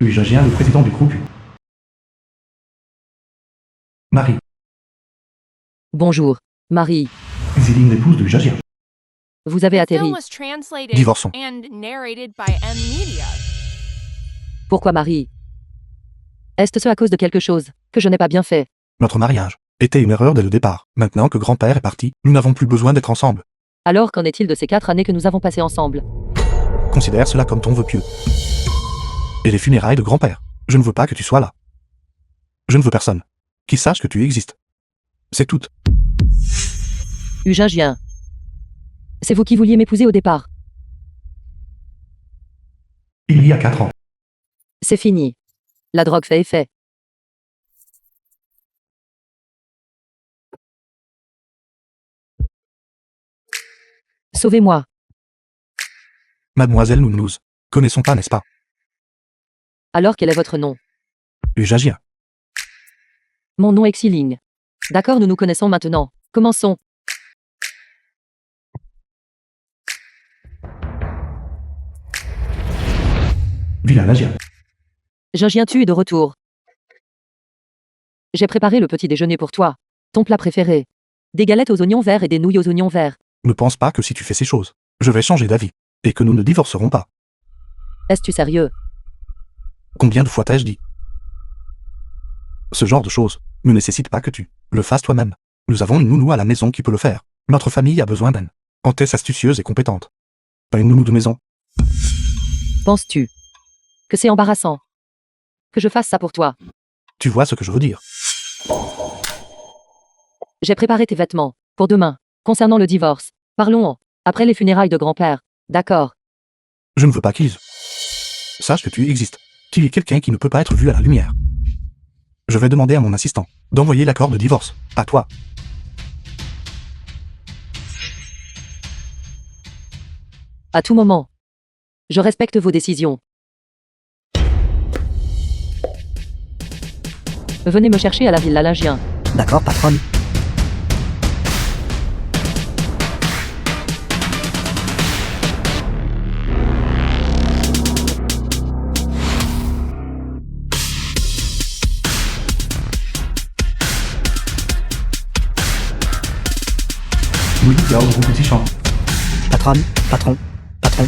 Eugène, le président du groupe. Marie. Bonjour, Marie. Zéline, l'épouse de Eugène. Vous avez atterri. Divorçons. Pourquoi, Marie? Est-ce ce à cause de quelque chose que je n'ai pas bien fait? Notre mariage était une erreur dès le départ. Maintenant que grand-père est parti, nous n'avons plus besoin d'être ensemble. Alors qu'en est-il de ces 4 années que nous avons passées ensemble? Considère cela comme ton vœu pieux. Et les funérailles de grand-père. Je ne veux pas que tu sois là. Je ne veux personne qui sache que tu existes. C'est tout. Eugène. C'est vous qui vouliez m'épouser au départ. Il y a 4 ans. C'est fini. La drogue fait effet. Sauvez-moi. Mademoiselle, nous ne nous connaissons pas, n'est-ce pas? Alors quel est votre nom? Eugène. Mon nom est Xiling. D'accord, nous nous connaissons maintenant. Commençons. Village. Eugène, tu es de retour. J'ai préparé le petit déjeuner pour toi. Ton plat préféré. Des galettes aux oignons verts et des nouilles aux oignons verts. Ne pense pas que si tu fais ces choses, je vais changer d'avis. Et que nous ne divorcerons pas. Est-ce sérieux? Combien de fois t'ai-je dit? Ce genre de choses ne nécessite pas que tu le fasses toi-même. Nous avons une nounou à la maison qui peut le faire. Notre famille a besoin d'une hôtesse astucieuse et compétente. Pas une nounou de maison. Penses-tu que c'est embarrassant que je fasse ça pour toi? Tu vois ce que je veux dire. J'ai préparé tes vêtements pour demain. Concernant le divorce, parlons après les funérailles de grand-père. D'accord. Je ne veux pas qu'ils sache que tu existes. Qu'il y ait quelqu'un qui ne peut pas être vu à la lumière. Je vais demander à mon assistant d'envoyer l'accord de divorce. À toi. À tout moment. Je respecte vos décisions. Venez me chercher à la Villa Lingien. D'accord, patronne. Oui, il y a au groupe petit champ. Patronne, patron, patron.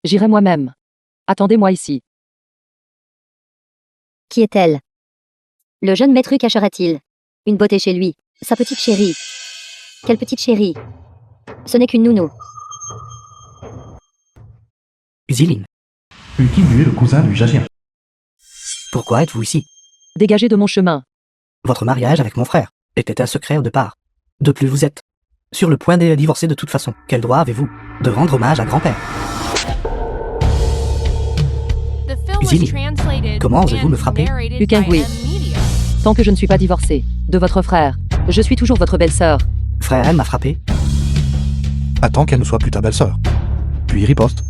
J'irai moi-même. Attendez-moi ici. Qui est-elle? Le jeune maître cachera-t-il une beauté chez lui? Sa petite chérie. Quelle petite chérie? Ce n'est qu'une nounou. Zéline, Qui lui est le cousin du Eugène. pourquoi êtes-vous ici? Dégagez de mon chemin. Votre mariage avec mon frère était un secret au départ. De plus, vous êtes sur le point de divorcer de toute façon. Quel droit avez-vous de rendre hommage à grand-père? Zéline, comment osez-vous me frapper? Ukengui. Tant que je ne suis pas divorcée de votre frère, je suis toujours votre belle-sœur. Frère, elle m'a frappé. Attends qu'elle ne soit plus ta belle-sœur. Puis riposte.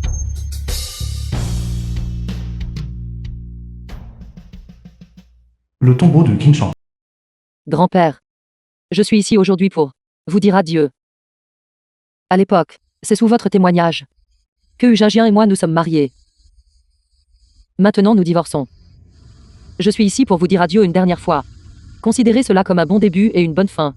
Le tombeau de Kinchan. Grand-père. Je suis ici aujourd'hui pour vous dire adieu. À l'époque, c'est sous votre témoignage que Eugène et moi nous sommes mariés. Maintenant nous divorçons. Je suis ici pour vous dire adieu une dernière fois. Considérez cela comme un bon début et une bonne fin.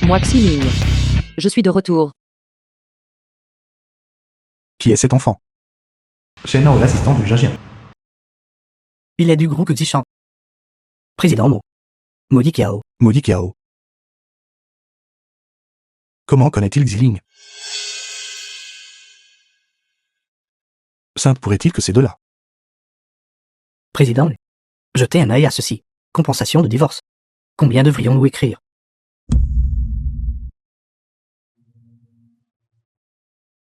Moi Xiling. Je suis de retour. Qui est cet enfant? Shenao, l'assistant du Eugène. Il est du groupe Zichan. Président Mo. Maudit Kiao. Maudit Kiao. Comment connaît-il Xiling? Simple pourrait-il que ces deux-là? Président, jetez un œil à ceci. Compensation de divorce. Combien devrions-nous écrire?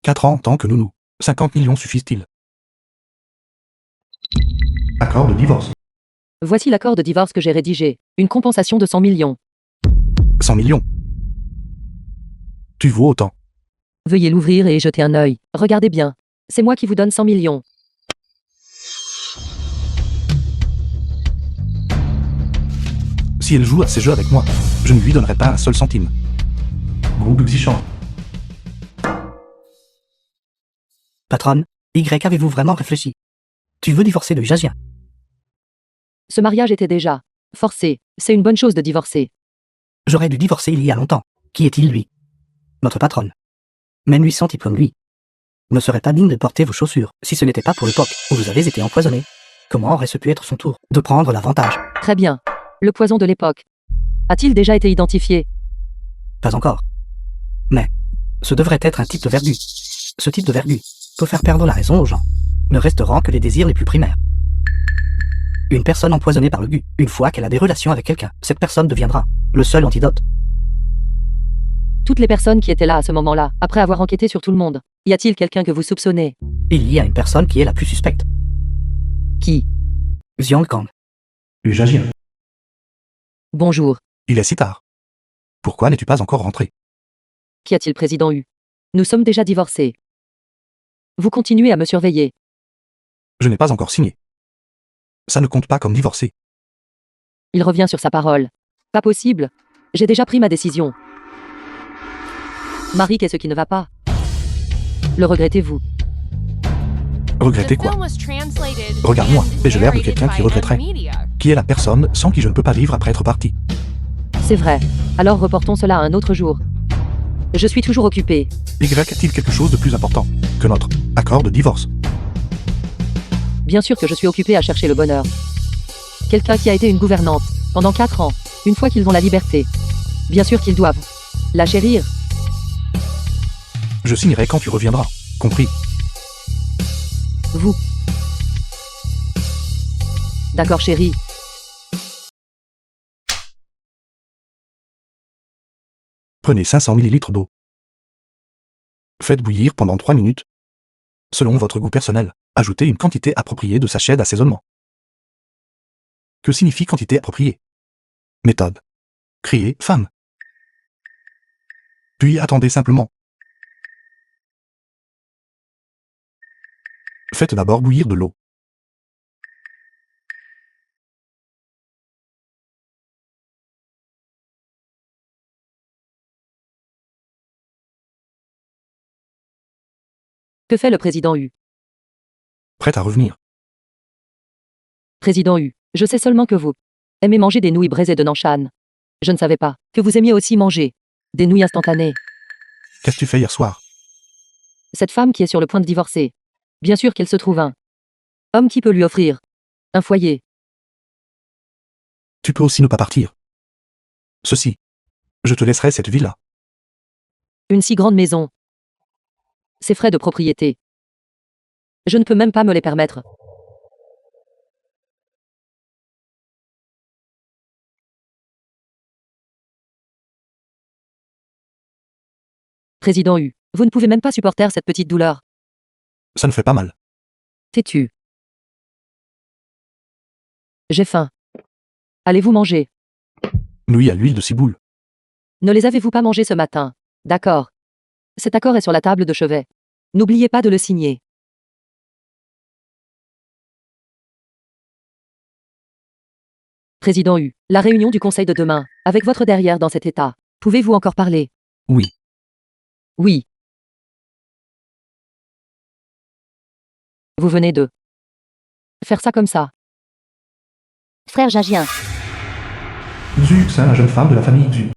« 4 ans en tant que nounou. 50 millions suffisent-ils? Accord de divorce. Voici l'accord de divorce que j'ai rédigé. Une compensation de 100 millions. 100 millions. Tu vaux autant. Veuillez l'ouvrir et y jeter un œil. Regardez bien. C'est moi qui vous donne 100 millions. Si elle joue à ces jeux avec moi, je ne lui donnerai pas un seul centime. Groupe Xichan. Patronne, Y, avez-vous vraiment réfléchi? Tu veux divorcer de Jagien? Ce mariage était déjà forcé. C'est une bonne chose de divorcer. J'aurais dû divorcer il y a longtemps. Qui est-il, lui? Notre patronne. Même 800 types comme lui ne serait pas digne de porter vos chaussures, si ce n'était pas pour l'époque où vous avez été empoisonné. Comment aurait-ce pu être son tour de prendre l'avantage? Très bien. Le poison de l'époque. A-t-il déjà été identifié? Pas encore. Mais ce devrait être un type de vergu. Ce type de vergu peut faire perdre la raison aux gens, ne resteront que les désirs les plus primaires. Une personne empoisonnée par le gu, une fois qu'elle a des relations avec quelqu'un, cette personne deviendra le seul antidote. Toutes les personnes qui étaient là à ce moment-là, après avoir enquêté sur tout le monde, y a-t-il quelqu'un que vous soupçonnez? Il y a une personne qui est la plus suspecte. Qui? Xiong Kang. Le Jagien. Bonjour. Il est si tard. Pourquoi n'es-tu pas encore rentré? Qu'y a-t-il, président Hu? Nous sommes déjà divorcés. Vous continuez à me surveiller. Je n'ai pas encore signé. Ça ne compte pas comme divorcé. Il revient sur sa parole. Pas possible. J'ai déjà pris ma décision. Marie, qu'est-ce qui ne va pas? Le regrettez-vous? Regretter quoi? Regarde-moi, et je l'air de quelqu'un qui regretterait. Qui est la personne sans qui je ne peux pas vivre après être parti? C'est vrai. Alors reportons cela à un autre jour. Je suis toujours occupé. Y a-t-il quelque chose de plus important que notre accord de divorce? Bien sûr que je suis occupé à chercher le bonheur. Quelqu'un qui a été une gouvernante pendant 4 ans, une fois qu'ils ont la liberté. Bien sûr qu'ils doivent la chérir. Je signerai quand tu reviendras. Compris? Vous. D'accord, chérie. Prenez 500 ml d'eau. Faites bouillir pendant 3 minutes. Selon votre goût personnel, ajoutez une quantité appropriée de sachets d'assaisonnement. Que signifie quantité appropriée? Méthode. Criez « femme ». Puis attendez simplement. Faites d'abord bouillir de l'eau. Que fait le président Hu? Prête à revenir. Président Hu, je sais seulement que vous aimez manger des nouilles braisées de Nanshan. Je ne savais pas que vous aimiez aussi manger des nouilles instantanées. Qu'as-tu fait hier soir? Cette femme qui est sur le point de divorcer. Bien sûr qu'elle se trouve un homme qui peut lui offrir un foyer. Tu peux aussi ne pas partir. Ceci. Je te laisserai cette villa. Une si grande maison. Ses frais de propriété. Je ne peux même pas me les permettre. Président Hu, vous ne pouvez même pas supporter cette petite douleur. Ça ne fait pas mal. Têtu. J'ai faim. Allez-vous manger? Nouilles à l'huile de ciboule. Ne les avez-vous pas mangés ce matin? D'accord. Cet accord est sur la table de chevet. N'oubliez pas de le signer. Président Hu, la réunion du conseil de demain, avec votre derrière dans cet état. Pouvez-vous encore parler? Oui. Oui. Vous venez de faire ça comme ça. Frère Jagien, Xu Xin, la jeune femme de la famille Xu.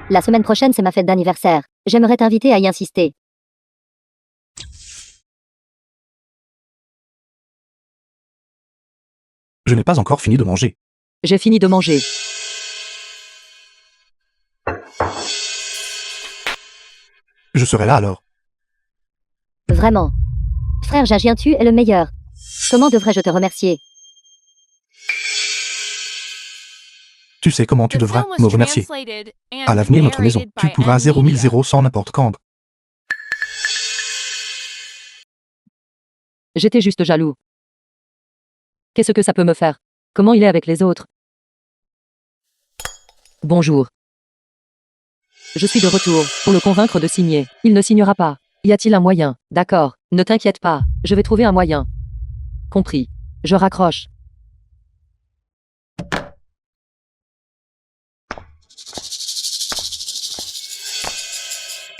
la semaine prochaine c'est ma fête d'anniversaire. J'aimerais t'inviter à y insister. Je n'ai pas encore fini de manger. J'ai fini de manger. Je serai là alors. Vraiment. Frère Jagien, tu es le meilleur. Comment devrais-je te remercier? Tu sais comment tu devras me remercier. À l'avenir, notre maison, tu pourras 0 sans n'importe quand. J'étais juste jaloux. Qu'est-ce que ça peut me faire? Comment il est avec les autres? Bonjour. Je suis de retour, pour le convaincre de signer. Il ne signera pas. Y a-t-il un moyen? D'accord, ne t'inquiète pas, je vais trouver un moyen. Compris. Je raccroche.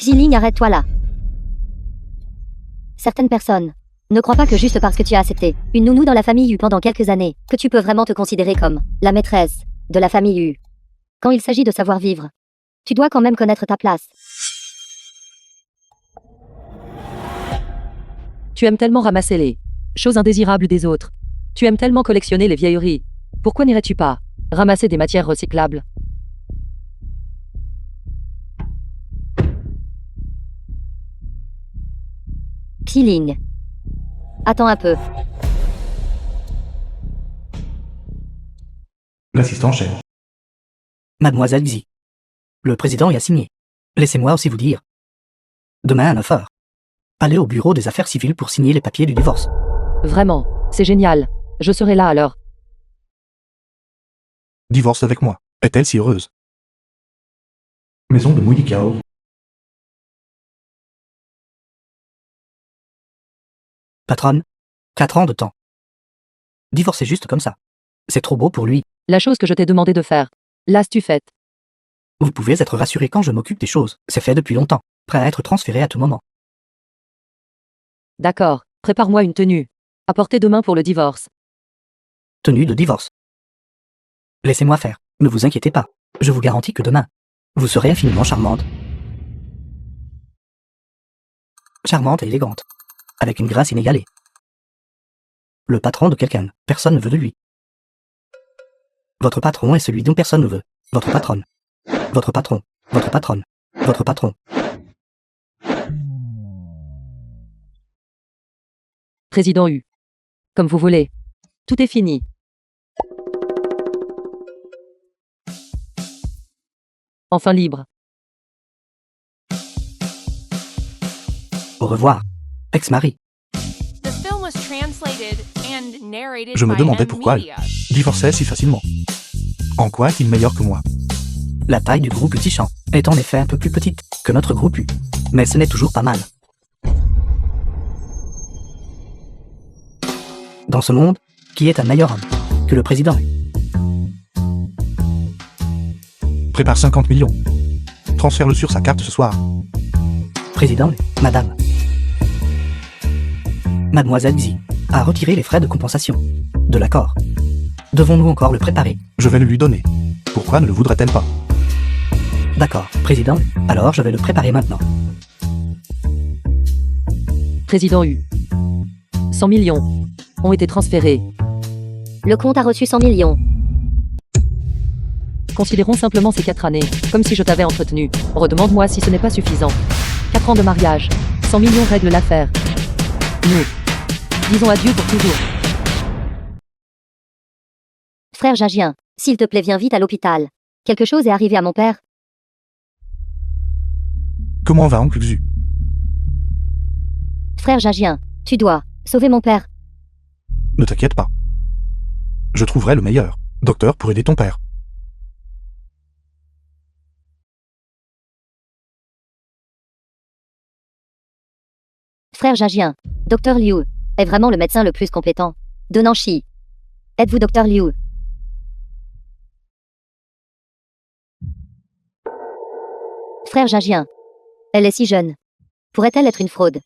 Xiling, arrête-toi là. Certaines personnes ne croient pas que juste parce que tu as accepté une nounou dans la famille U pendant quelques années, que tu peux vraiment te considérer comme la maîtresse de la famille U. Quand il s'agit de savoir vivre, tu dois quand même connaître ta place. Tu aimes tellement ramasser les choses indésirables des autres. Tu aimes tellement collectionner les vieilleries. Pourquoi n'irais-tu pas ramasser des matières recyclables? Xiling. Attends un peu. L'assistant chef. Mademoiselle Xi. Le président y a signé. Laissez-moi aussi vous dire. Demain à 9h. Allez au bureau des affaires civiles pour signer les papiers du divorce. Vraiment, c'est génial. Je serai là alors. Divorce avec moi. Est-elle si heureuse? Maison de Mouikao. Patronne, 4 ans de temps. Divorcer juste comme ça. C'est trop beau pour lui. La chose que je t'ai demandé de faire. L'as-tu faite? Vous pouvez être rassuré quand je m'occupe des choses. C'est fait depuis longtemps. Prêt à être transféré à tout moment. D'accord, prépare-moi une tenue. À porter demain pour le divorce. Tenue de divorce. Laissez-moi faire. Ne vous inquiétez pas. Je vous garantis que demain, vous serez infiniment charmante. Charmante et élégante. Avec une grâce inégalée. Le patron de quelqu'un, personne ne veut de lui. Votre patron est celui dont personne ne veut. Votre patronne. Votre patron. Votre patronne. Votre patron. Président U. Comme vous voulez. Tout est fini. Enfin libre. Au revoir. Ex-mari. Je me demandais pourquoi elle divorçait si facilement. En quoi est-il meilleur que moi? La taille du groupe Utichan est en effet un peu plus petite que notre groupe U. Mais ce n'est toujours pas mal. Dans ce monde, qui est un meilleur homme que le président? Prépare 50 millions. Transfère-le sur sa carte ce soir. Président, madame. Mademoiselle Xi a retiré les frais de compensation. De l'accord. Devons-nous encore le préparer? Je vais le lui donner. Pourquoi ne le voudrait-elle pas? D'accord, président. Alors je vais le préparer maintenant. Président U. 100 millions ont été transférés. Le compte a reçu 100 millions. Considérons simplement ces 4 années, comme si je t'avais entretenu. Redemande-moi si ce n'est pas suffisant. 4 ans de mariage. 100 millions règlent l'affaire. Nous disons adieu pour toujours. Frère Jagien, s'il te plaît, viens vite à l'hôpital. Quelque chose est arrivé à mon père. Comment va oncle Xu? Frère Jagien, tu dois sauver mon père. Ne t'inquiète pas. Je trouverai le meilleur docteur pour aider ton père. Frère Jagien, Dr Liu est vraiment le médecin le plus compétent de Nancy. Êtes-vous Dr Liu? Frère Jagien, elle est si jeune. Pourrait-elle être une fraude?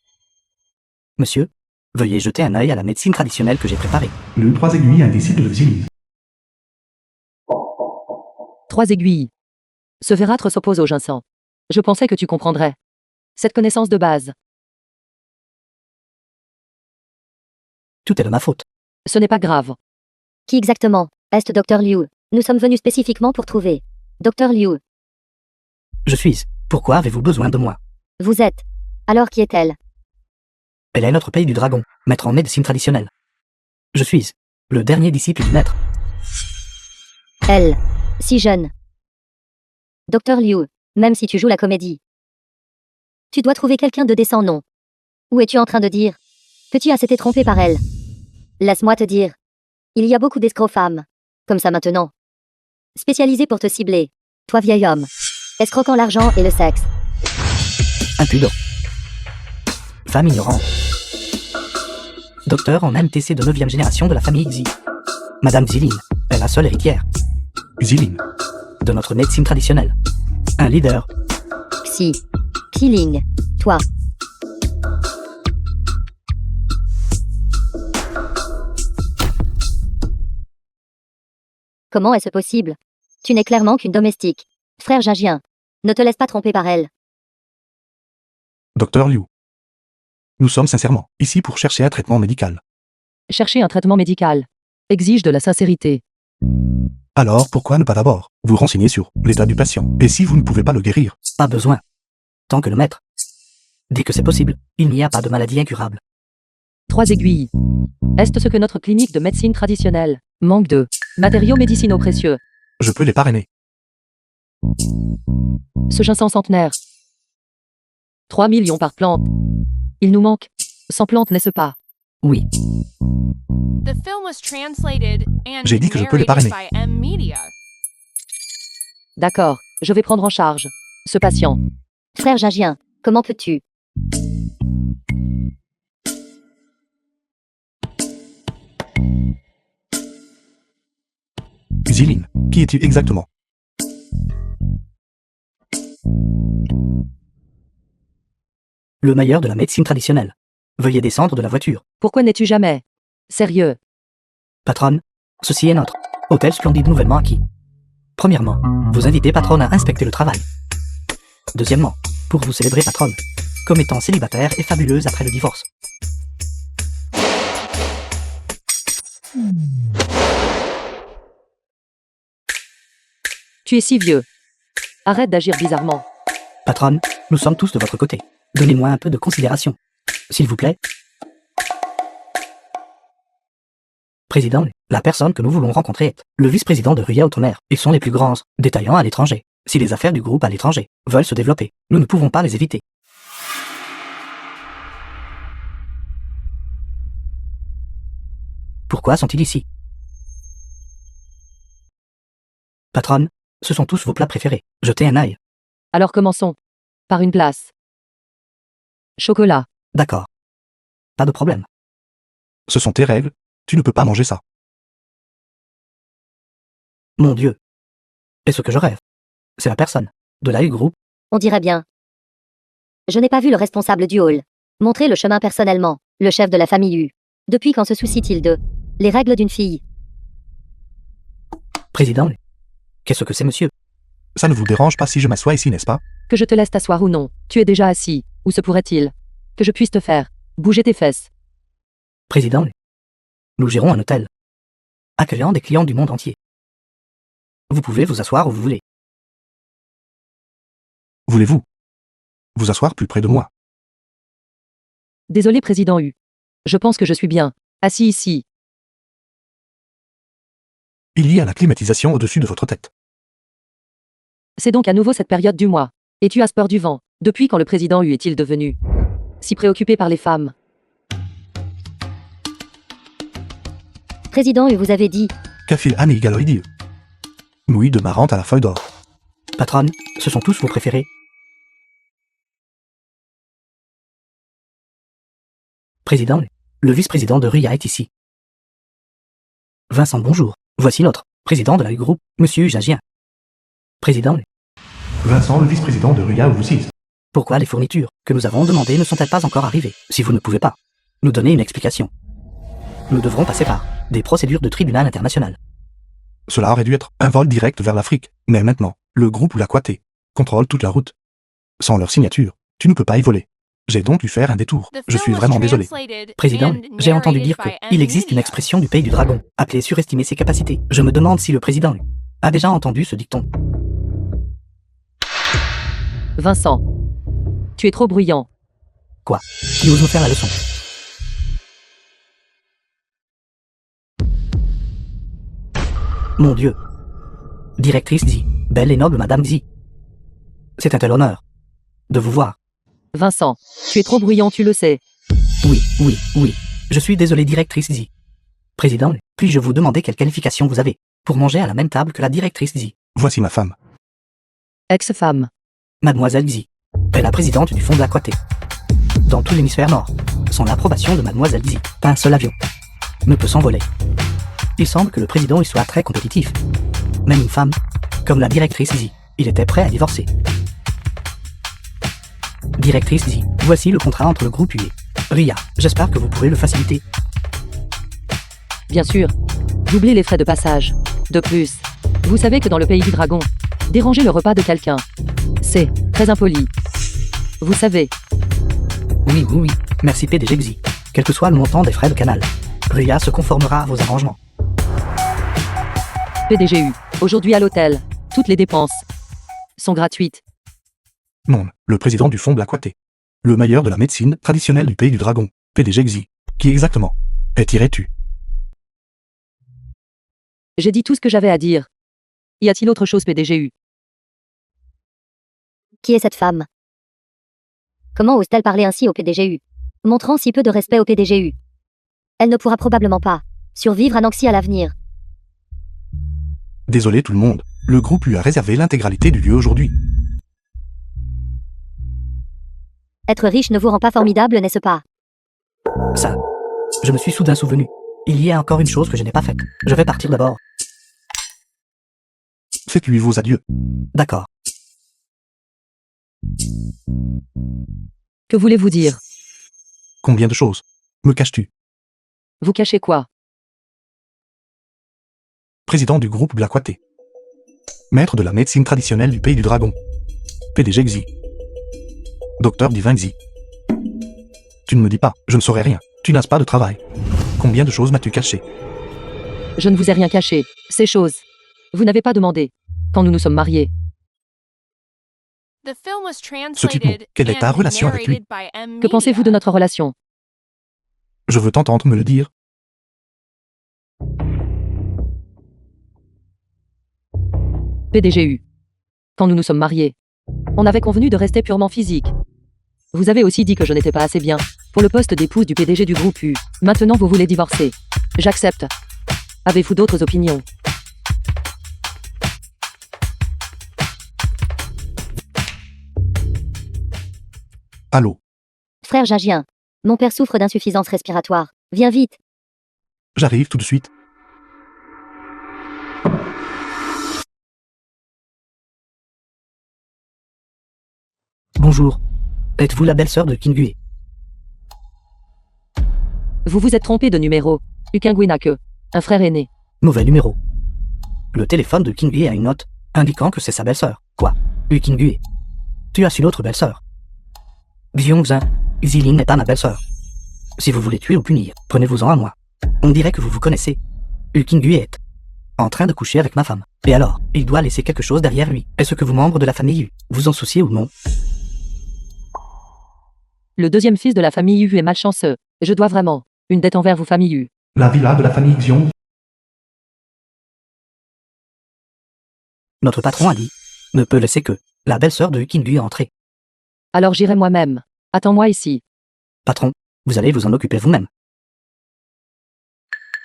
Monsieur, veuillez jeter un œil à la médecine traditionnelle que j'ai préparée. Le 3 aiguilles, un disciple de Xiling. 3 aiguilles. Ce vérâtre s'oppose au ginseng. Je pensais que tu comprendrais. Cette connaissance de base. Tout est de ma faute. Ce n'est pas grave. Qui exactement est Dr Liu? Nous sommes venus spécifiquement pour trouver Dr Liu. Je suis. Pourquoi avez-vous besoin de moi? Vous êtes. Alors qui est-elle? Elle est notre pays du dragon, maître en médecine traditionnelle. Je suis le dernier disciple du maître. Elle. Si jeune. Dr Liu, même si tu joues la comédie. Tu dois trouver quelqu'un de décent, non? Ou es-tu en train de dire que tu as été trompé par elle? Laisse-moi te dire. Il y a beaucoup d'escrocs femmes. Comme ça maintenant. Spécialisés pour te cibler. Toi vieil homme. Escroquant l'argent et le sexe. Impudent. Femme ignorante. Docteur en MTC de 9e génération de la famille Xi. Madame Xilin est la seule héritière Xiling. de notre médecine traditionnelle. Un leader. Xi. Xiling. Toi. Comment est-ce possible? Tu n'es clairement qu'une domestique. Frère Jagien. Ne te laisse pas tromper par elle. Docteur Liu. Nous sommes sincèrement ici pour chercher un traitement médical. Chercher un traitement médical exige de la sincérité. Alors pourquoi ne pas d'abord vous renseigner sur l'état du patient? Et si vous ne pouvez pas le guérir? Pas besoin. Tant que le maître dit que c'est possible, il n'y a pas de maladie incurable. 3 aiguilles. Est-ce ce que notre clinique de médecine traditionnelle manque de matériaux médicinaux précieux? Je peux les parrainer. Ce ginseng centenaire. 3 millions par plante. Il nous manque 100 plantes, n'est-ce pas? Oui, J'ai dit que je peux les parrainer. D'accord, je vais prendre en charge ce patient. Frère Jagien, comment peux-tu? Xiling, qui es-tu exactement? le meilleur de la médecine traditionnelle. Veuillez descendre de la voiture. Pourquoi n'es-tu jamais sérieux? Patronne, ceci est notre hôtel splendide nouvellement acquis. Premièrement, vous invitez patronne à inspecter le travail. Deuxièmement, pour vous célébrer patronne, comme étant célibataire et fabuleuse après le divorce. Tu es si vieux. Arrête d'agir bizarrement. Patronne, nous sommes tous de votre côté. Donnez-moi un peu de considération. S'il vous plaît. Président, la personne que nous voulons rencontrer est le vice-président de Ruya Automer. Ils sont les plus grands détaillants à l'étranger. Si les affaires du groupe à l'étranger veulent se développer, nous ne pouvons pas les éviter. Pourquoi sont-ils ici? Patronne, ce sont tous vos plats préférés. Jetez un œil. Alors commençons. Par une place. Chocolat. D'accord. Pas de problème. Ce sont tes règles, tu ne peux pas manger ça. Mon Dieu. Et ce que je rêve, c'est la personne de la U-Group. On dirait bien. Je n'ai pas vu le responsable du hall montrer le chemin personnellement, le chef de la famille U. Depuis quand se soucie-t-il de les règles d'une fille? Président, qu'est-ce que c'est, monsieur? Ça ne vous dérange pas si je m'assois ici, n'est-ce pas? Que je te laisse t'asseoir ou non. Tu es déjà assis. Où se pourrait-il que je puisse te faire bouger tes fesses? Président, nous gérons un hôtel accueillant des clients du monde entier. Vous pouvez vous asseoir où vous voulez. Voulez-vous vous asseoir plus près de moi? Désolé, président U. Je pense que je suis bien assis ici. Il y a la climatisation au-dessus de votre tête. C'est donc à nouveau cette période du mois. Et tu as peur du vent. Depuis quand le président U est-il devenu si préoccupé par les femmes? Président U, vous avez dit. Kafil Anne Galoïdieux. Nouilles de marrante à la feuille d'or. Patronne, ce sont tous vos préférés. Président, le vice-président de Ruya est ici. Vincent, bonjour. Voici notre président de la U-Group, monsieur Jagien. Président, Vincent, le vice-président de Ruya Overseas. pourquoi les fournitures que nous avons demandées ne sont-elles pas encore arrivées? Si vous ne pouvez pas nous donner une explication, nous devrons passer par des procédures de tribunal international. Cela aurait dû être un vol direct vers l'Afrique, mais maintenant, le groupe ou la Quaté contrôle toute la route. Sans leur signature, tu ne peux pas y voler. J'ai donc dû faire un détour. Je suis vraiment désolé. Président, j'ai entendu dire qu'il existe une expression du pays du dragon, appelée surestimer ses capacités. Je me demande si le président a déjà entendu ce dicton. Vincent. Tu es trop bruyant. Quoi? Qui ose me faire la leçon? Mon Dieu. Directrice Xi, belle et noble Madame Xi. C'est un tel honneur de vous voir. Vincent. Tu es trop bruyant, tu le sais. Oui. Je suis désolé, directrice Xi. Président, puis-je vous demander quelle qualification vous avez pour manger à la même table que la directrice Xi? Voici ma femme. Ex-femme. Mademoiselle Xi est la présidente du fonds de l'Aquaté. Dans tout l'hémisphère nord, sans l'approbation de Mademoiselle Xi, pas un seul avion ne peut s'envoler. Il semble que le président y soit très compétitif. Même une femme, comme la directrice Xi, il était prêt à divorcer. Directrice Zi, voici le contrat entre le groupe UE. Ria, j'espère que vous pourrez le faciliter. Bien sûr. Doublez les frais de passage. De plus, vous savez que dans le pays du dragon, déranger le repas de quelqu'un, c'est très impoli. Vous savez. Oui. Merci PDG Xi. Quel que soit le montant des frais de canal, Ria se conformera à vos arrangements. PDGU. Aujourd'hui à l'hôtel. Toutes les dépenses sont gratuites. Non, le président du fonds Blackwater. Le meilleur de la médecine traditionnelle du pays du dragon, PDG Xi. Qui exactement est-tu? J'ai dit tout ce que j'avais à dire. Y a-t-il autre chose PDGU? Qui est cette femme? Comment ose-t-elle parler ainsi au PDGU, montrant si peu de respect au PDGU? Elle ne pourra probablement pas survivre à Nanxi à l'avenir. Désolé tout le monde, le groupe lui a réservé l'intégralité du lieu aujourd'hui. Être riche ne vous rend pas formidable, n'est-ce pas? Ça. Je me suis soudain souvenu. Il y a encore une chose que je n'ai pas faite. Je vais partir d'abord. Faites-lui vos adieux. D'accord. Que voulez-vous dire? Combien de choses me caches-tu? Vous cachez quoi? Président du groupe Blackwater. Maître de la médecine traditionnelle du pays du dragon. PDG Xi. Docteur Divin Xi. Tu ne me dis pas, je ne saurais rien. Tu n'as pas de travail. Combien de choses m'as-tu caché? Je ne vous ai rien caché. Ces choses. Vous n'avez pas demandé. Quand nous nous sommes mariés. Ce type, quelle est ta relation avec lui? Que pensez-vous de notre relation? Je veux t'entendre me le dire. PDGU. Quand nous nous sommes mariés, on avait convenu de rester purement physique. Vous avez aussi dit que je n'étais pas assez bien pour le poste d'épouse du PDG du groupe U. Maintenant vous voulez divorcer. J'accepte. Avez-vous d'autres opinions? Allô? Frère Jagien, mon père souffre d'insuffisance respiratoire. Viens vite. J'arrive tout de suite. Bonjour. Êtes-vous la belle-sœur de Kingue? Vous vous êtes trompé de numéro. Ukingui n'a que un frère aîné. Mauvais numéro. Le téléphone de Kingue a une note indiquant que c'est sa belle-sœur. Quoi? Kingue. Tu as su l'autre belle-sœur. Xiongxin, Xilin n'est pas ma belle-sœur. Si vous voulez tuer ou punir, prenez-vous-en à moi. On dirait que vous vous connaissez. Kingue est en train de coucher avec ma femme. Et alors, il doit laisser quelque chose derrière lui. Est-ce que vous, membres de la famille U, vous en souciez ou non? Le deuxième fils de la famille U est malchanceux. Je dois vraiment une dette envers vous famille U. La villa de la famille Xiong. Notre patron a dit ne peut laisser que la belle-sœur de Kingue entrer. Alors j'irai moi-même. Attends-moi ici. Patron, vous allez vous en occuper vous-même.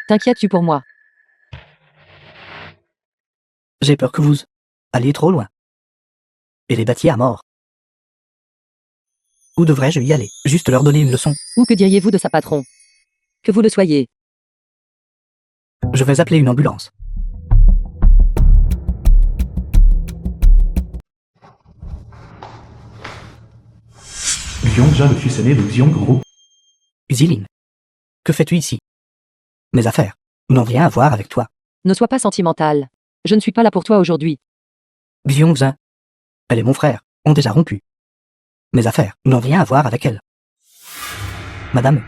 T'inquiètes-tu pour moi? J'ai peur que vous alliez trop loin. Et les battiez à mort. Où devrais-je y aller? Juste leur donner une leçon. Ou que diriez-vous de sa patron? Que vous le soyez. Je vais appeler une ambulance. Xiongja, le fils aîné de Xiong Group. Xilin. Que fais-tu ici? Mes affaires n'ont rien à voir avec toi. Ne sois pas sentimental. Je ne suis pas là pour toi aujourd'hui. Xiongxin. Elle et mon frère ont déjà rompu. Mes affaires n'ont rien à voir avec elle. Madame.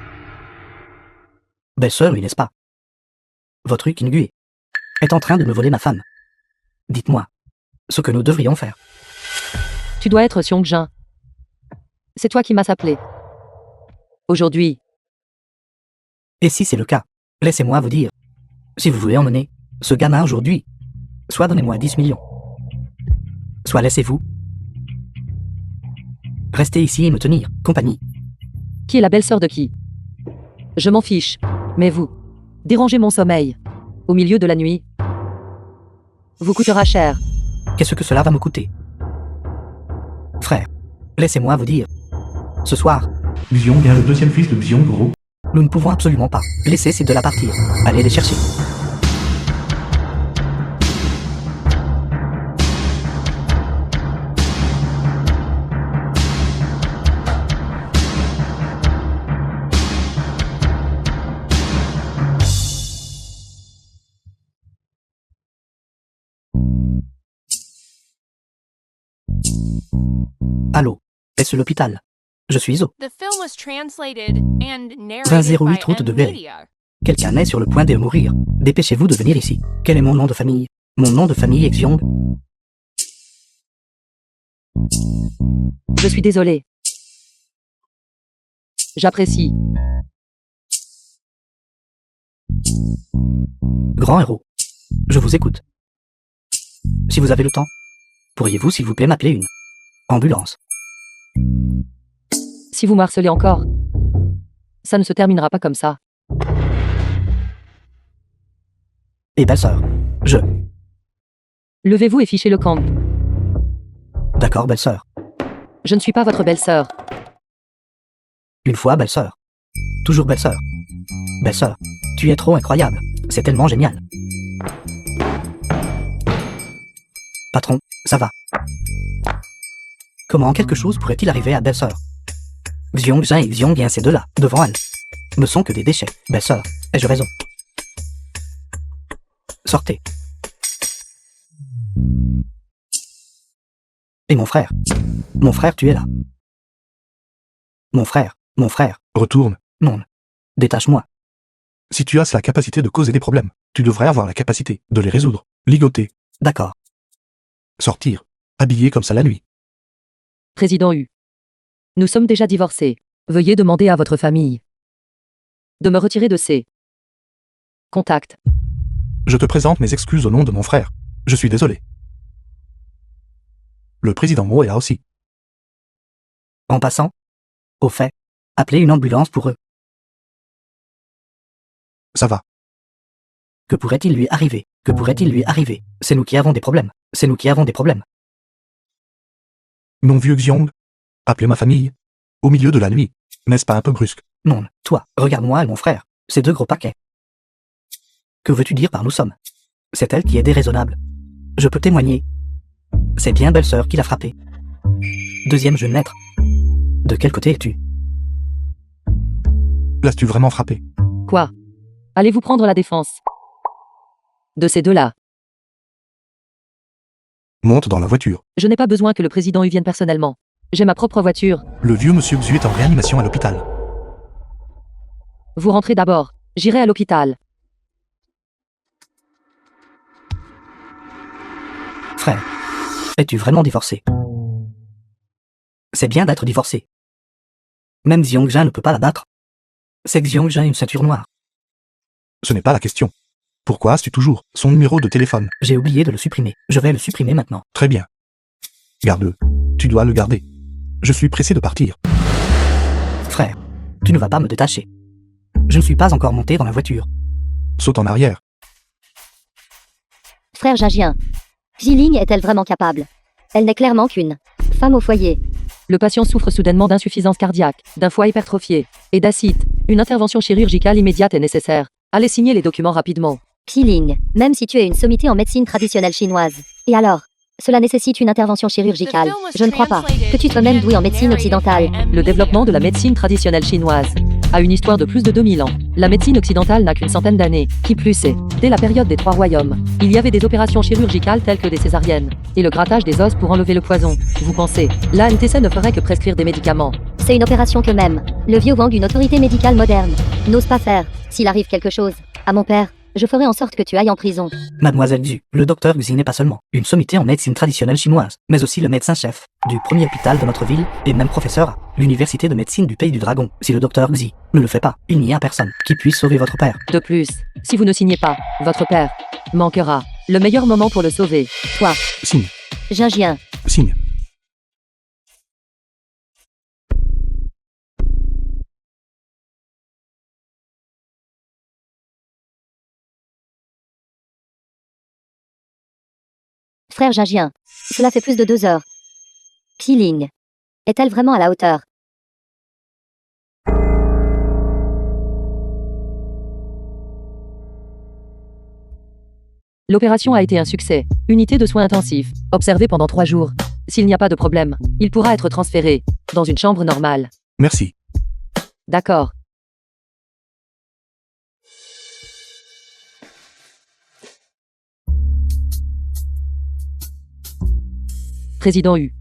Belle-sœur, oui, n'est-ce pas? Votre Kingue est en train de me voler ma femme. Dites-moi ce que nous devrions faire. Tu dois être Xiongxin. C'est toi qui m'as appelé. Aujourd'hui. Et si c'est le cas, laissez-moi vous dire. Si vous voulez emmener ce gamin aujourd'hui, soit donnez-moi 10 millions. Soit laissez-vous rester ici et me tenir compagnie. Qui est la belle-sœur de qui? Je m'en fiche. Mais vous, dérangez mon sommeil. Au milieu de la nuit. Vous coûtera cher. Qu'est-ce que cela va me coûter? Frère, laissez-moi vous dire. Ce soir, Xiong est le deuxième fils de Xiong Group. nous ne pouvons absolument pas laisser ces deux-là partir. Allez les chercher. Allô, est-ce l'hôpital? Je suis au The film was translated and narrated 2008 by route de M Berry. Media. Quelqu'un est sur le point de mourir. Dépêchez-vous de venir ici. Quel est mon nom de famille? Mon nom de famille est Xiong. Je suis désolé. J'apprécie. Grand héros. Je vous écoute. Si vous avez le temps, pourriez-vous s'il vous plaît m'appeler une ambulance? Si vous m'harcelez encore, ça ne se terminera pas comme ça. Et belle-sœur. Je. Levez-vous et fichez le camp. D'accord, belle-sœur. Je ne suis pas votre belle-sœur. Une fois belle-sœur. Toujours belle-sœur. Belle-sœur, tu es trop incroyable. C'est tellement génial. Patron, ça va. Comment quelque chose pourrait-il arriver à belle-sœur? Xiong Jin et Xiong Yan, ces deux-là, devant elle, ne sont que des déchets. Belle-sœur, ai-je raison? Sortez. Et mon frère? Mon frère, tu es là. Mon frère, Retourne. non. Détache-moi. Si tu as la capacité de causer des problèmes, tu devrais avoir la capacité de les résoudre. Ligoter, D'accord. sortir, habiller comme ça la nuit. Président U. Nous sommes déjà divorcés. Veuillez demander à votre famille de me retirer de ces contacts. Je te présente mes excuses au nom de mon frère. Je suis désolé. Le président Mo est là aussi. En passant, au fait, appelez une ambulance pour eux. Ça va. Que pourrait-il lui arriver? Que pourrait-il lui arriver? C'est nous qui avons des problèmes. C'est nous qui avons des problèmes. Mon vieux Xiong. Appelez ma famille. Au milieu de la nuit. N'est-ce pas un peu brusque? Non, toi, regarde-moi et mon frère. Ces deux gros paquets. Que veux-tu dire par nous sommes? C'est elle qui est déraisonnable. Je peux témoigner. C'est bien belle-sœur qui l'a frappé. Deuxième jeune maître. De quel côté es-tu? L'as-tu vraiment frappé? Quoi? Allez-vous prendre la défense de ces deux-là? Monte dans la voiture. Je n'ai pas besoin que le président y vienne personnellement. J'ai ma propre voiture. Le vieux monsieur Xu est en réanimation à l'hôpital. Vous rentrez d'abord. J'irai à l'hôpital. Frère, es-tu vraiment divorcé? C'est bien d'être divorcé. Même Xiong Jin ne peut pas la battre. C'est que Xiong Jin a une ceinture noire. Ce n'est pas la question. Pourquoi as-tu toujours son numéro de téléphone? J'ai oublié de le supprimer. Je vais le supprimer maintenant. Très bien. Garde-le. Tu dois le garder. Je suis pressé de partir. Frère, tu ne vas pas me détacher. Je ne suis pas encore monté dans la voiture. Saute en arrière. Frère Jajien. Xiling est-elle vraiment capable? Elle n'est clairement qu'une femme au foyer. Le patient souffre soudainement d'insuffisance cardiaque, d'un foie hypertrophié et d'acide. Une intervention chirurgicale immédiate est nécessaire. Allez signer les documents rapidement. Xiling, même si tu es une sommité en médecine traditionnelle chinoise. Et alors? Cela nécessite une intervention chirurgicale. Je ne crois pas que tu sois même doué en médecine occidentale. Le développement de la médecine traditionnelle chinoise a une histoire de plus de 2000 ans. La médecine occidentale n'a qu'une centaine d'années. Qui plus est, dès la période des Trois Royaumes, il y avait des opérations chirurgicales telles que des césariennes et le grattage des os pour enlever le poison. Vous pensez, la NTC ne ferait que prescrire des médicaments? C'est une opération que même le vieux Wang d'une autorité médicale moderne n'ose pas faire. S'il arrive quelque chose à mon père, je ferai en sorte que tu ailles en prison. Mademoiselle Xu, le docteur Xi n'est pas seulement une sommité en médecine traditionnelle chinoise, mais aussi le médecin-chef du premier hôpital de notre ville et même professeur à l'université de médecine du pays du dragon. Si le docteur Xi ne le fait pas, il n'y a personne qui puisse sauver votre père. De plus, si vous ne signez pas, votre père manquera le meilleur moment pour le sauver. Toi, Signe. Jingien. Signe. Frère Jingien. Cela fait plus de 2 heures. Xiling. Est-elle vraiment à la hauteur? l'opération a été un succès. Unité de soins intensifs, observée pendant 3 jours. S'il n'y a pas de problème, il pourra être transféré dans une chambre normale. Merci. D'accord. Président U.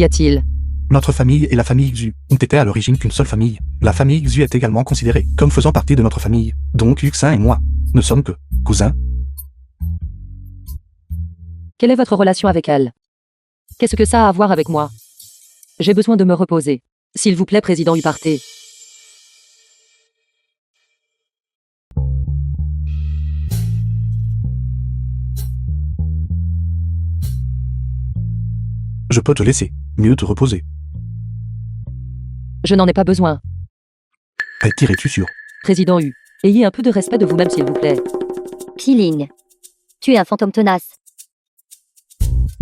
Qu'y a-t-il? Notre famille et la famille Xu ont été à l'origine qu'une seule famille. La famille Xu est également considérée comme faisant partie de notre famille. Donc Yuxin et moi ne sommes que cousins. Quelle est votre relation avec elle? Qu'est-ce que ça a à voir avec moi? J'ai besoin de me reposer. S'il vous plaît, président Yu, partez. Je peux te laisser mieux te reposer. Je n'en ai pas besoin. Es-tu sûr? Président Yu, ayez un peu de respect de vous-même, s'il vous plaît. Xiling. Tu es un fantôme tenace.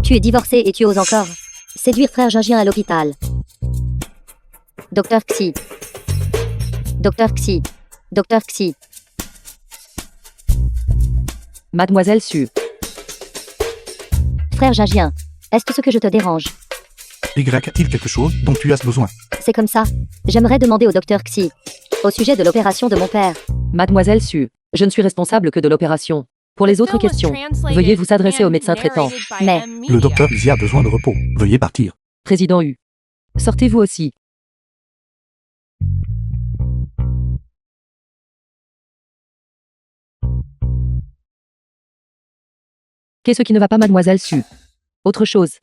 Tu es divorcé et tu oses encore séduire frère Jingien à l'hôpital. Docteur Xi. Docteur Xi. Docteur Xi. Mademoiselle Su. Frère Jingien. Est-ce ce que je te dérange? Y a-t-il quelque chose dont tu as besoin? C'est comme ça. J'aimerais demander au docteur Xi. Au sujet de l'opération de mon père. Mademoiselle Su, je ne suis responsable que de l'opération. Pour les autres questions, veuillez vous adresser au médecin traitant. Mais- Le docteur Xi a besoin de repos. Veuillez partir. Président Yu. Sortez-vous aussi. Qu'est-ce qui ne va pas, mademoiselle Su? Autre chose.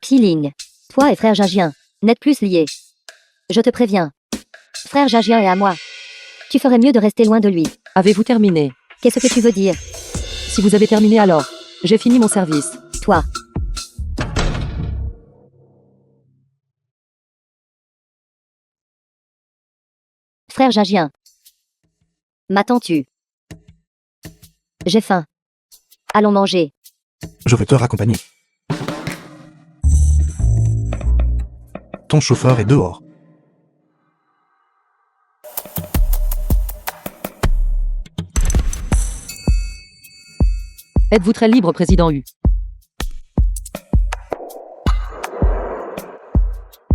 Xiling. Toi et frère Jingien n'êtes plus liés. Je te préviens. Frère Jingien est à moi. Tu ferais mieux de rester loin de lui. Avez-vous terminé? Qu'est-ce que tu veux dire? Si vous avez terminé alors, j'ai fini mon service. Toi. Frère Jingien. M'attends-tu? J'ai faim. Allons manger. Je vais te raccompagner. Ton chauffeur est dehors. Êtes-vous très libre, président Yu?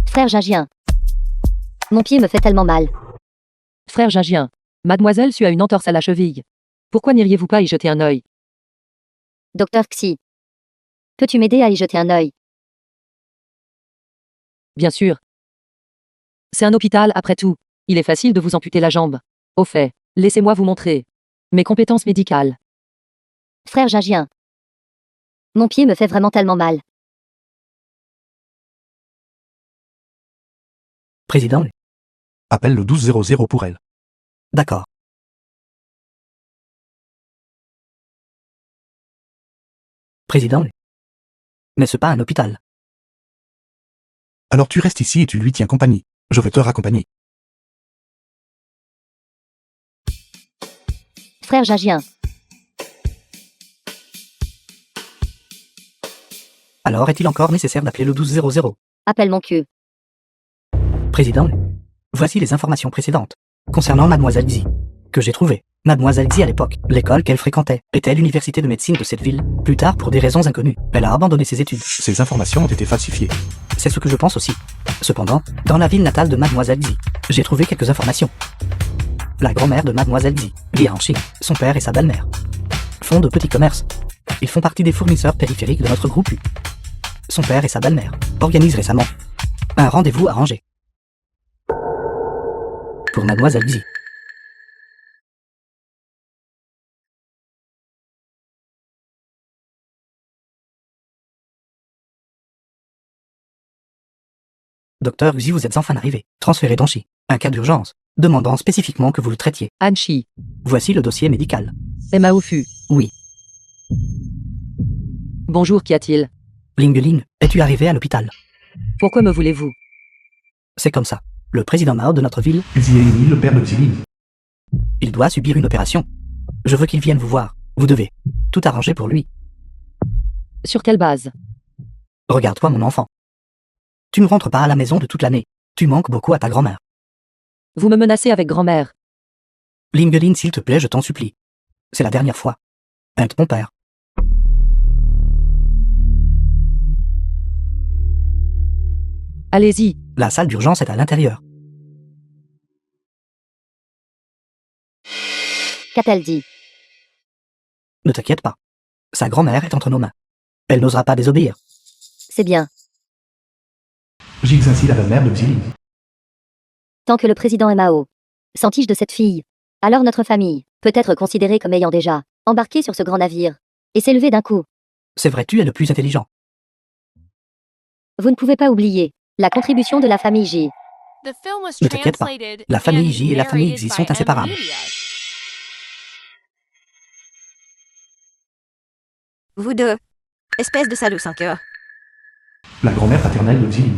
Frère Jingien. Mon pied me fait tellement mal. Frère Jingien, mademoiselle Su a une entorse à la cheville. Pourquoi n'iriez-vous pas y jeter un œil? Docteur Xi. Peux-tu m'aider à y jeter un œil? Bien sûr. C'est un hôpital, après tout. Il est facile de vous amputer la jambe. Au fait, laissez-moi vous montrer mes compétences médicales. Frère Jingien. Mon pied me fait vraiment tellement mal. Président, Appelle le 1200 pour elle. d'accord. Président, n'est-ce pas un hôpital? Alors tu restes ici et tu lui tiens compagnie. Je vais te raccompagner. Frère Jingien. Alors est-il encore nécessaire d'appeler le 1200? Appelle mon cul. Président, voici les informations précédentes. Concernant Mademoiselle Xi, que j'ai trouvé. Mademoiselle Xi à l'époque, l'école qu'elle fréquentait, était l'université de médecine de cette ville. Plus tard, pour des raisons inconnues, elle a abandonné ses études. Ces informations ont été falsifiées. C'est ce que je pense aussi. Cependant, dans la ville natale de Mademoiselle Xi, j'ai trouvé quelques informations. La grand-mère de Mademoiselle Xi, Li Hanxi, son père et sa belle-mère, font de petits commerces. Ils font partie des fournisseurs périphériques de notre groupe U. Son père et sa belle-mère organisent récemment un rendez-vous arrangé pour Mademoiselle Xi. Docteur Xi, vous êtes enfin arrivé. Transféré d'Anchi. Un cas d'urgence, demandant spécifiquement que vous le traitiez. Anchi, Voici le dossier médical. Maofu. Oui. Bonjour, qu'y a-t-il? Ling, es-tu arrivé à l'hôpital? Pourquoi me voulez-vous? C'est comme ça. Le président Mao de notre ville, Xiaomi, le père de Xiling. il doit subir une opération. Je veux qu'il vienne vous voir. Vous devez tout arranger pour lui. Sur quelle base? Regarde-toi, mon enfant. Tu ne rentres pas à la maison de toute l'année. Tu manques beaucoup à ta grand-mère. Vous me menacez avec grand-mère. Ling, s'il te plaît, je t'en supplie. C'est la dernière fois. Aide mon père. Allez-y. La salle d'urgence est à l'intérieur. Qu'a-t-elle dit? Ne t'inquiète pas. Sa grand-mère est entre nos mains. Elle n'osera pas désobéir. C'est bien. Jix ainsi la belle-mère de Xilin. Tant que le président Mao s'entiche de cette fille, alors notre famille peut être considérée comme ayant déjà embarqué sur ce grand navire et s'élever d'un coup. C'est vrai, tu es le plus intelligent. Vous ne pouvez pas oublier la contribution de la famille J. The film was Ne t'inquiète pas, translated la famille and J et la famille narrated Xi sont by inséparables. M-Media. Vous deux, espèce de salaud 5 heures. La grand-mère paternelle de Xilin.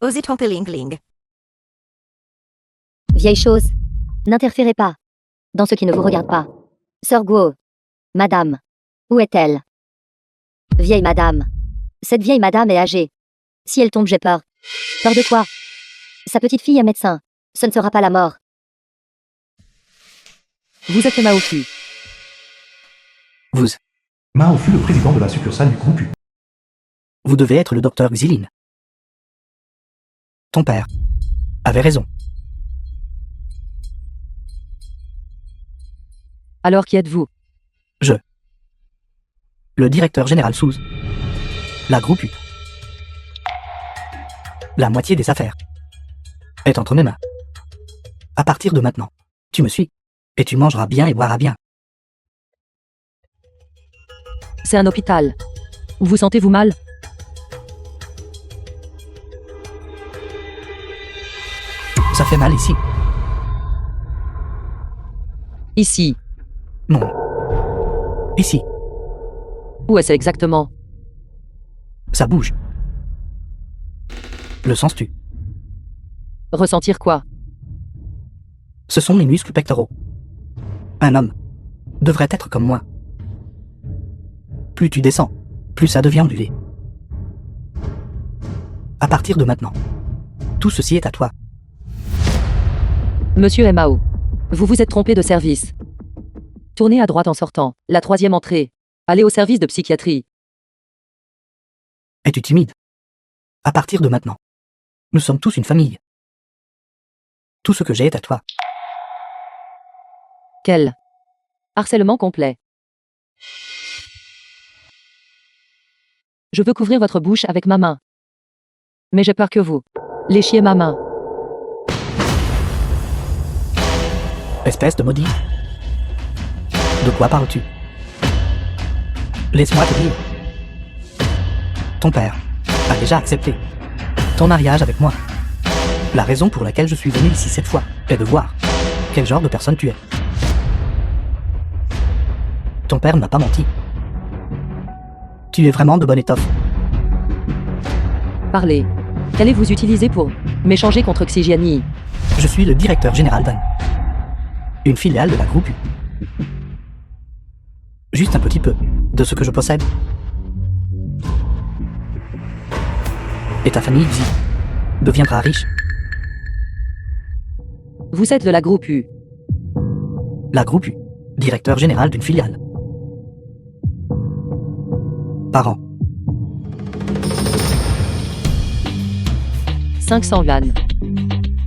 Osez tromper Ling Ling. Vieille chose, n'interférez pas dans ce qui ne vous regarde pas. Sœur Guo, madame, où est-elle? Vieille madame. Cette vieille madame est âgée. Si elle tombe, j'ai peur. Peur de quoi? Sa petite fille est médecin. Ce ne sera pas la mort. Vous êtes Mao Fu. Mao fut le président de la succursale du groupe U. Vous devez être le docteur Xilin. Ton père avait raison. Alors qui êtes-vous? Le directeur général Souz. La groupe U. La moitié des affaires est entre mes mains. À partir de maintenant, tu me suis. Et tu mangeras bien et boiras bien. C'est un hôpital. Vous sentez-vous mal? Ça fait mal ici. Ici. Non. Ici, Où est-ce exactement? ça bouge. Le sens-tu? Ressentir quoi? Ce sont mes muscles pectoraux. Un homme devrait être comme moi. Plus tu descends, plus ça devient ondulé. À partir de maintenant, tout ceci est à toi. Monsieur Mao. Vous vous êtes trompé de service. Tournez à droite en sortant. La 3e entrée. Allez au service de psychiatrie. Es-tu timide? À partir de maintenant, nous sommes tous une famille. Tout ce que j'ai est à toi. Quel harcèlement complet. Je veux couvrir votre bouche avec ma main. Mais j'ai peur que vous léchiez ma main. Espèce de maudit. De quoi parles-tu? Laisse-moi te dire. Ton père a déjà accepté ton mariage avec moi. La raison pour laquelle je suis venu ici cette fois est de voir quel genre de personne tu es. Ton père n'a pas menti. Tu es vraiment de bonne étoffe. Parlez. Qu'allez-vous utiliser pour m'échanger contre Xijiani? Je suis le directeur général d'An. Une filiale de la groupe U. Juste un petit peu de ce que je possède. Et ta famille Xi deviendra riche. Vous êtes de la groupe U. La groupe U, directeur général d'une filiale. Par an. 500 yuan.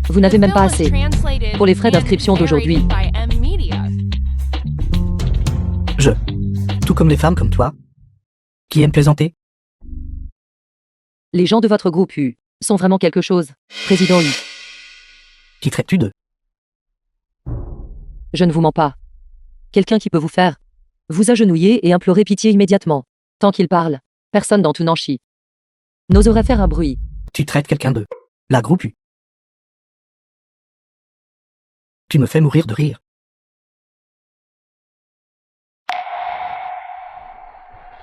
Vous n'avez même pas assez pour les frais d'inscription d'aujourd'hui. Tout comme les femmes comme toi, qui aiment plaisanter. Les gens de votre groupe U sont vraiment quelque chose. Président U, Qui traites-tu d'eux? je ne vous mens pas. Quelqu'un qui peut vous faire vous agenouiller et implorer pitié immédiatement. Tant qu'il parle, personne dans tout Nanchi n'oserait faire un bruit. Tu traites quelqu'un d'eux. La groupe U. Tu me fais mourir de rire.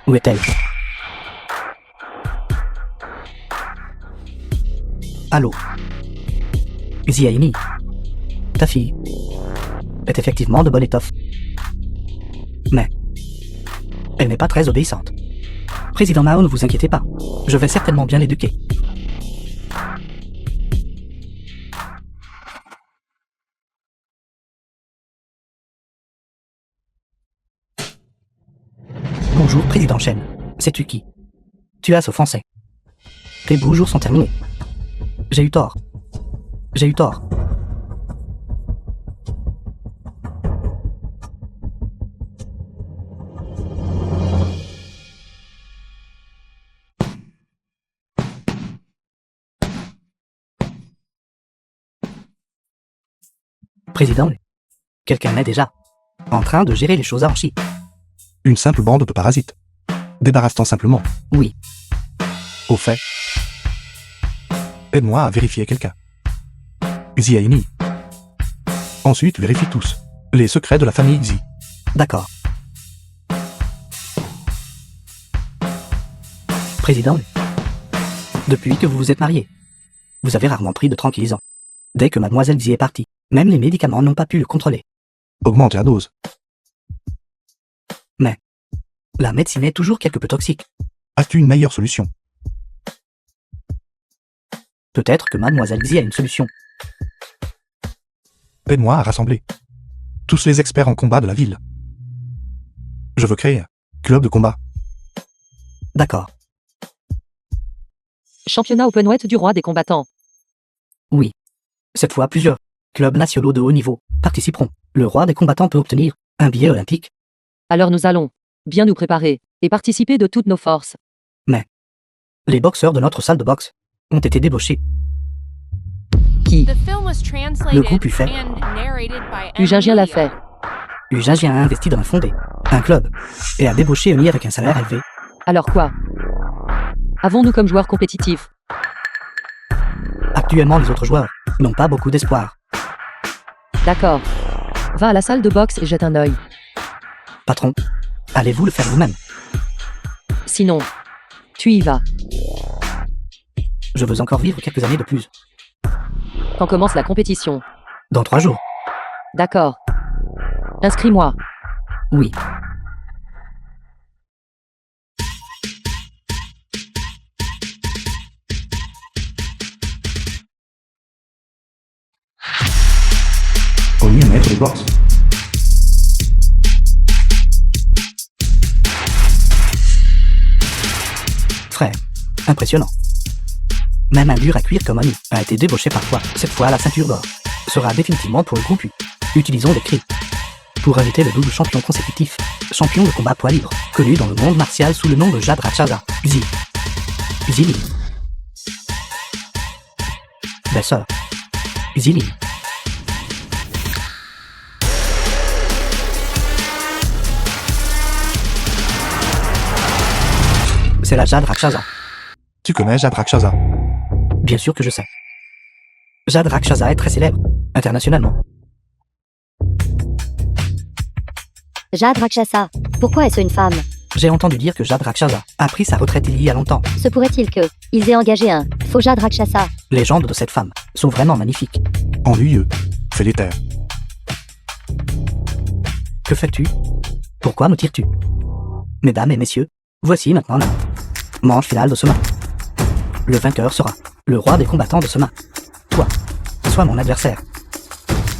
Où est-elle? Allô? Xiaini, ta fille, est effectivement de bonne étoffe. Mais elle n'est pas très obéissante. Président Mao, ne vous inquiétez pas. Je vais certainement bien l'éduquer. Bonjour, Président Chen. Sais-tu qui? Tu as offensé. Tes beaux jours sont terminés. J'ai eu tort. J'ai eu tort. Président, quelqu'un est déjà en train de gérer les choses à Anchi. Une simple bande de parasites. Débarrasse-t'en simplement. Oui, Au fait, aide-moi à vérifier quelqu'un. Ziaini. Ensuite, vérifie tous les secrets de la famille Xi. d'accord. Président, depuis que vous vous êtes marié, vous avez rarement pris de tranquillisants. Dès que mademoiselle Xi est partie, même les médicaments n'ont pas pu le contrôler. Augmente la dose. La médecine est toujours quelque peu toxique. As-tu une meilleure solution? Peut-être que mademoiselle Xi a une solution. Aide-moi à rassembler tous les experts en combat de la ville. Je veux créer un club de combat. D'accord. Championnat open-weight du roi des combattants. Oui. Cette fois, plusieurs clubs nationaux de haut niveau participeront. Le roi des combattants peut obtenir un billet olympique. Alors nous allons bien nous préparer et participer de toutes nos forces. Les boxeurs de notre salle de boxe ont été débauchés. Qui? The film was translated groupe lui fait. and narrated by Ujingien l'a Emily. fait. Ujingien a investi dans un fondé, un club, et a débauché Uni avec un salaire élevé. Alors quoi? Avons-nous comme joueurs compétitifs? Actuellement, les autres joueurs n'ont pas beaucoup d'espoir. D'accord. Va à la salle de boxe et jette un œil. Patron, allez-vous le faire vous-même? Sinon, tu y vas. Je veux encore vivre quelques années de plus. Quand commence la compétition? Dans 3 jours. D'accord. Inscris-moi. Oui. Oni est maître de boxe. Frère, impressionnant. Même un dur à cuire comme Oni a été débauché parfois. Cette fois, la ceinture d'or sera définitivement pour le groupe U. Utilisons les cris pour inviter le double champion consécutif, champion de combat poids libre, connu dans le monde martial sous le nom de Jad Rakshasa, Xi. Xili. Belle-sœur. Xili. C'est la Jad Rakshasa. Tu connais Jad Rakshasa? Bien sûr que je sais. Jad Rakshasa est très célèbre, internationalement. Jade Rakshasa. Pourquoi est-ce une femme? J'ai entendu dire que Jad Rakshasa a pris sa retraite il y a longtemps. Se pourrait-il que ils aient engagé un faux Jade Rakshasa? Les jambes de cette femme sont vraiment magnifiques. Ennuyeux. Félétaire. Que fais-tu? Pourquoi me tires-tu? Mesdames et messieurs, voici maintenant la manche finale de ce match. Le vainqueur sera le roi des combattants de ce match. Toi, sois mon adversaire.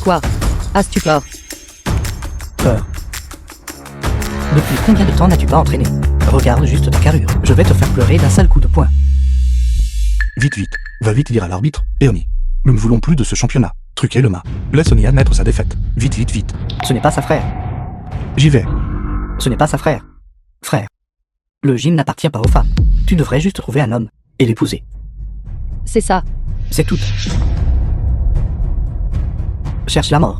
Quoi? As-tu peur? Peur. Depuis combien de temps n'as-tu pas entraîné? Regarde juste ta carrure. Je vais te faire pleurer d'un seul coup de poing. Vite, vite. Va vite dire à l'arbitre, et Oni. Nous ne voulons plus de ce championnat. Truquez le mât. Laisse Oni admettre sa défaite. Vite, vite, vite. Ce n'est pas sa frère. J'y vais. Ce n'est pas sa frère. Frère. Le gym n'appartient pas aux femmes. Tu devrais juste trouver un homme et l'épouser. C'est ça. C'est tout. Cherche la mort.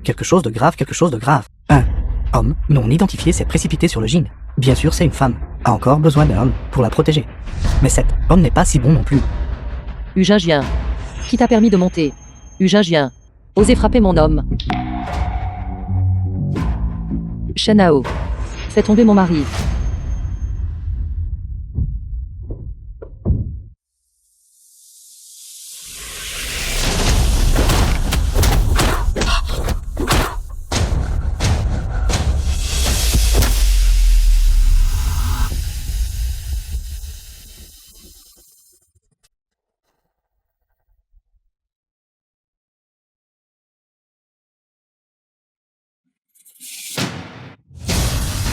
Quelque chose de grave, quelque chose de grave. Un homme non identifié s'est précipité sur le gym. Bien sûr, c'est une femme. A encore besoin d'un homme pour la protéger. Mais cet homme n'est pas si bon non plus. Ujingien. Qui t'a permis de monter? Ujingien. Osez frapper mon homme. Shenao. Fais tomber mon mari.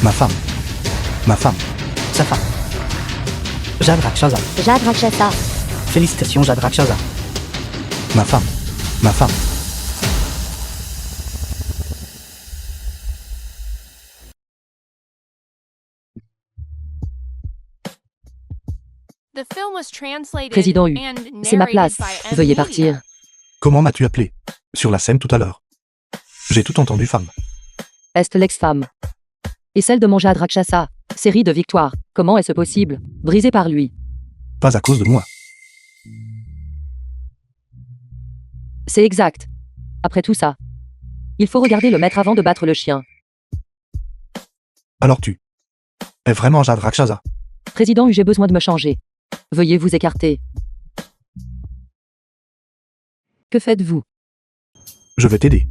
Ma femme. Ma femme. Sa femme. Jad Rakshasa. Jade Rakshasa. Félicitations Jad Rakshasa. Ma femme. Ma femme. The film was translated Président Hu, and c'est ma narrated place. by M. Veuillez Media. partir. Comment m'as-tu appelé? Sur la scène tout à l'heure. J'ai tout entendu, femme. Est l'ex-femme. Et celle de mon Jade Rakshasa. Série de victoires. Comment est-ce possible? Brisée par lui. Pas à cause de moi. C'est exact. Après tout ça. Il faut regarder le maître avant de battre le chien. Alors tu es vraiment Jade Rakshasa. Président Hu, j'ai besoin de me changer. Veuillez vous écarter. Que faites-vous? Je vais t'aider.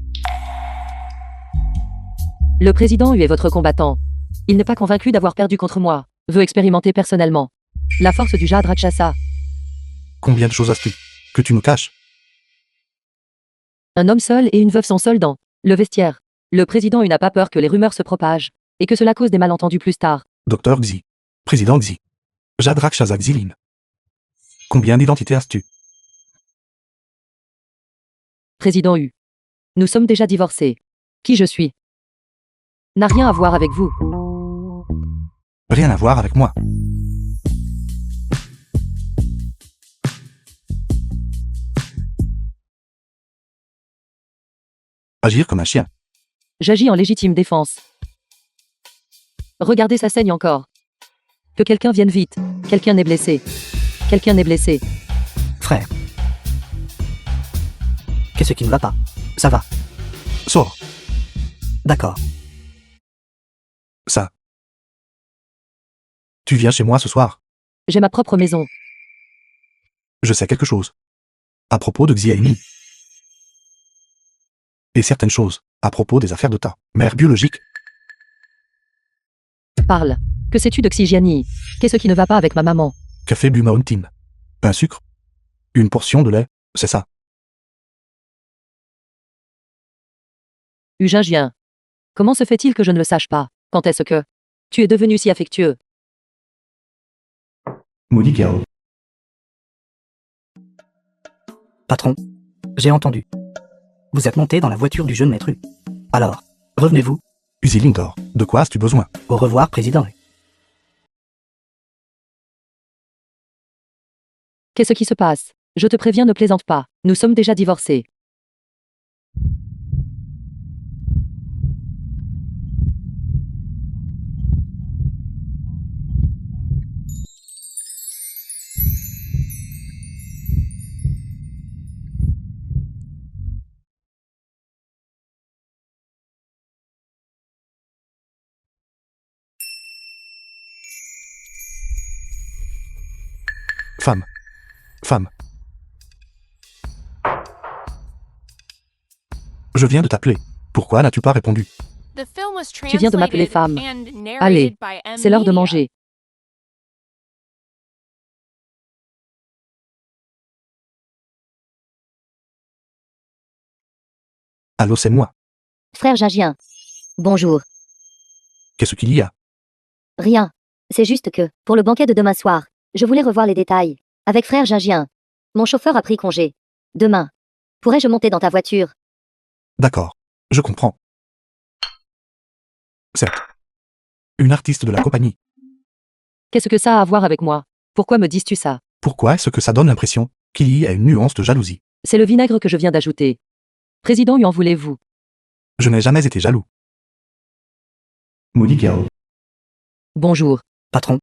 Le président Hu est votre combattant. Il n'est pas convaincu d'avoir perdu contre moi. Veut expérimenter personnellement. La force du Jade Rakshasa. Combien de choses as-tu que tu me caches? Un homme seul et une veuve sont seuls dans le vestiaire. Le président Hu n'a pas peur que les rumeurs se propagent et que cela cause des malentendus plus tard. Docteur Xi. Président Xi. Jade Rakshasa Xiline. Combien d'identités as-tu? Président Hu. Nous sommes déjà divorcés. Qui je suis n'a rien à voir avec vous. Rien à voir avec moi. Agir comme un chien. J'agis en légitime défense. Regardez, ça saigne encore. Que quelqu'un vienne vite. Quelqu'un est blessé. Quelqu'un est blessé. Frère. Qu'est-ce qui ne va pas? Ça va. Sors. D'accord. Ça. Tu viens chez moi ce soir. J'ai ma propre maison. Je sais quelque chose. À propos de Xiaomi. Et certaines choses. À propos des affaires de ta mère biologique. Parle. Que sais-tu de Xijiani? Qu'est-ce qui ne va pas avec ma maman? Café Blue Mountain. Un sucre. Une portion de lait. C'est ça. Ujingien. Comment se fait-il que je ne le sache pas? Quand est-ce que tu es devenu si affectueux? Maudit chaos. Patron, j'ai entendu. Vous êtes monté dans la voiture du jeune maître Hu. Alors, revenez-vous. Uzi Lindor. De quoi as-tu besoin? Au revoir, président Hu. Qu'est-ce qui se passe? Je te préviens, ne plaisante pas. Nous sommes déjà divorcés. Femme. Femme. Je viens de t'appeler. Pourquoi n'as-tu pas répondu? The film was Tu viens de m'appeler translated femme. and narrated Allez, by M. c'est l'heure de Media. manger. Allô, c'est moi. Frère Jagien. Bonjour. Qu'est-ce qu'il y a? Rien. C'est juste que, pour le banquet de demain soir, je voulais revoir les détails. Avec frère Jagien. Mon chauffeur a pris congé. Demain. Pourrais-je monter dans ta voiture? D'accord. Je comprends. Certes. Une artiste de la compagnie. Qu'est-ce que ça a à voir avec moi? Pourquoi me dis-tu ça? Pourquoi est-ce que ça donne l'impression qu'il y a une nuance de jalousie? C'est le vinaigre que je viens d'ajouter. Président Hu, en voulez-vous? Je n'ai jamais été jaloux. Maudit chaos. Bonjour. Patron.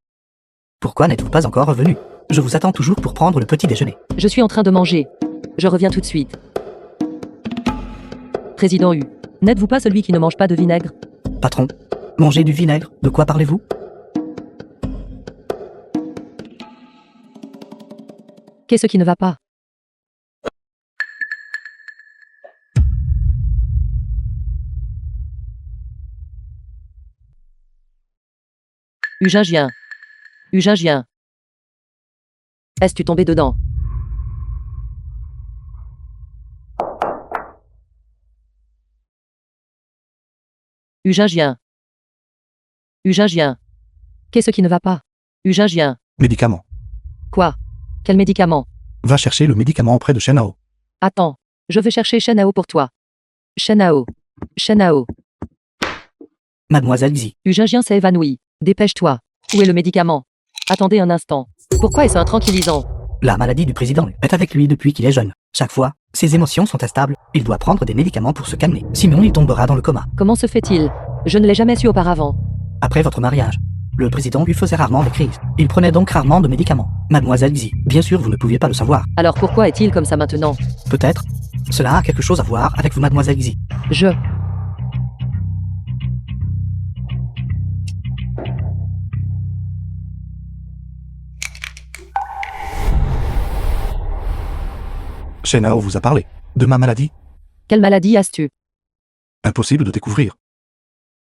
Pourquoi n'êtes-vous pas encore revenu? Je vous attends toujours pour prendre le petit déjeuner. Je suis en train de manger. Je reviens tout de suite. Président Hu, n'êtes-vous pas celui qui ne mange pas de vinaigre? Patron. Manger du vinaigre, de quoi parlez-vous? Qu'est-ce qui ne va pas? Ujingien. Ujingien. Est-ce tombé dedans? Ujingien. Ujingien. Qu'est-ce qui ne va pas? Ujingien. Médicament. Quoi? Quel médicament? Va chercher le médicament auprès de Shenao. Attends, je vais chercher Shenao pour toi. Shenao. Shenao. Mademoiselle Xi. Ujingien s'est évanoui. Dépêche-toi. Où est le médicament? Attendez un instant. Pourquoi est-ce un tranquillisant? La maladie du président est avec lui depuis qu'il est jeune. Chaque fois, ses émotions sont instables, il doit prendre des médicaments pour se calmer. Sinon, il tombera dans le coma. Comment se fait-il? Je ne l'ai jamais su auparavant. Après votre mariage, le président lui faisait rarement des crises. Il prenait donc rarement de médicaments. Mademoiselle Xi, bien sûr, vous ne pouviez pas le savoir. Alors pourquoi est-il comme ça maintenant? Peut-être. Cela a quelque chose à voir avec vous, Mademoiselle Xi. Je... Shenao vous a parlé. De ma maladie? Quelle maladie as-tu? Impossible de découvrir.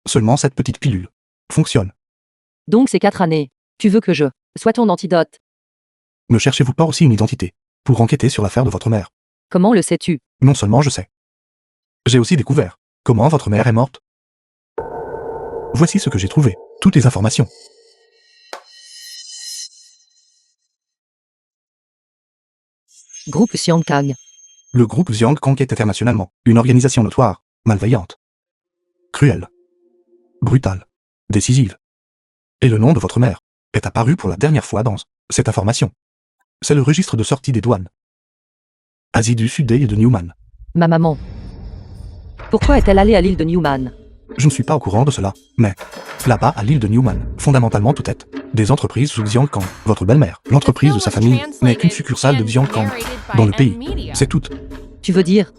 Seulement cette petite pilule. Fonctionne. Donc c'est 4 années. Tu veux que je sois ton antidote? Ne cherchez-vous pas aussi une identité pour enquêter sur l'affaire de votre mère? Comment le sais-tu? Non seulement je sais. J'ai aussi découvert comment votre mère est morte. Voici ce que j'ai trouvé. Toutes les informations. Groupe Xiangkang. Le groupe Xiang Kang est internationalement une organisation notoire, malveillante, cruelle, brutale, décisive. Et le nom de votre mère est apparu pour la dernière fois dans cette information. C'est le registre de sortie des douanes. Asie du Sud et de Newman. Ma maman. Pourquoi est-elle allée à l'île de Newman? Je ne suis pas au courant de cela, mais là-bas, à l'île de Newman, fondamentalement tout est des entreprises sous Xiang Kang. Votre belle-mère, l'entreprise de sa famille, n'est qu'une succursale de Xiang Kang dans le pays. C'est tout. Tu veux dire?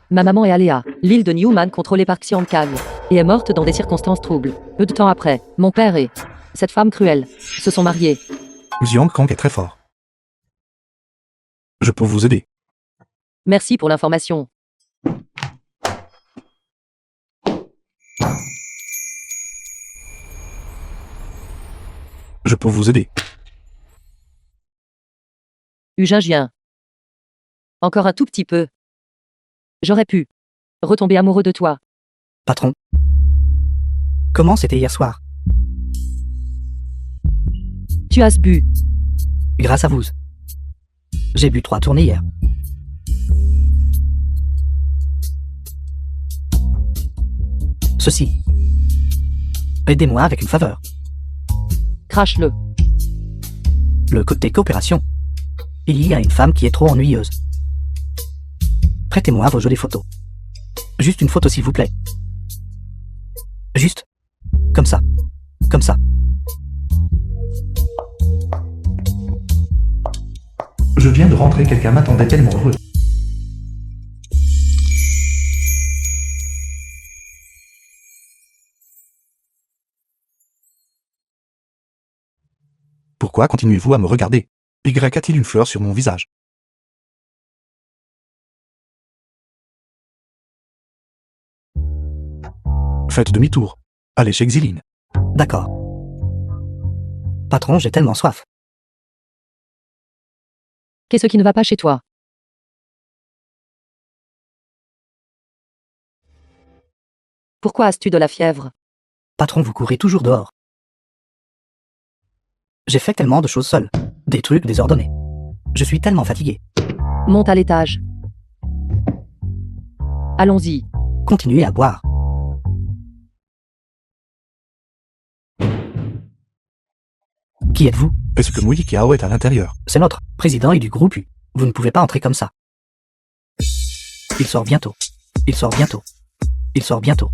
Ma maman est allée à l'île de Newman contrôlée par Xiangkang et est morte dans des circonstances troubles. Peu de temps après, mon père et cette femme cruelle se sont mariés. Xiang Kang est très fort. Je peux vous aider. Merci pour l'information. Je peux vous aider. Ugingien. Encore un tout petit peu. J'aurais pu retomber amoureux de toi. Patron. Comment c'était hier soir? Tu as bu. Grâce à vous. J'ai bu 3 tournées hier. Ceci. Aidez-moi avec une faveur. Crache-le. Le côté coopération. Il y a une femme qui est trop ennuyeuse. Prêtez-moi vos jolies photos. Juste une photo s'il vous plaît. Juste. Comme ça. Comme ça. Je viens de rentrer, quelqu'un m'attendait tellement heureux. Pourquoi continuez-vous à me regarder? Y a-t-il une fleur sur mon visage? Faites demi-tour. Allez chez Xiline. D'accord. Patron, j'ai tellement soif. Qu'est-ce qui ne va pas chez toi? Pourquoi as-tu de la fièvre? Patron, vous courez toujours dehors. J'ai fait tellement de choses seul. Des trucs désordonnés. Je suis tellement fatigué. Monte à l'étage. Allons-y. Continuez à boire. Qui êtes-vous? Est-ce que Mui Kiao est à l'intérieur? C'est notre président et du groupe U. Vous ne pouvez pas entrer comme ça. Il sort bientôt. Il sort bientôt. Il sort bientôt.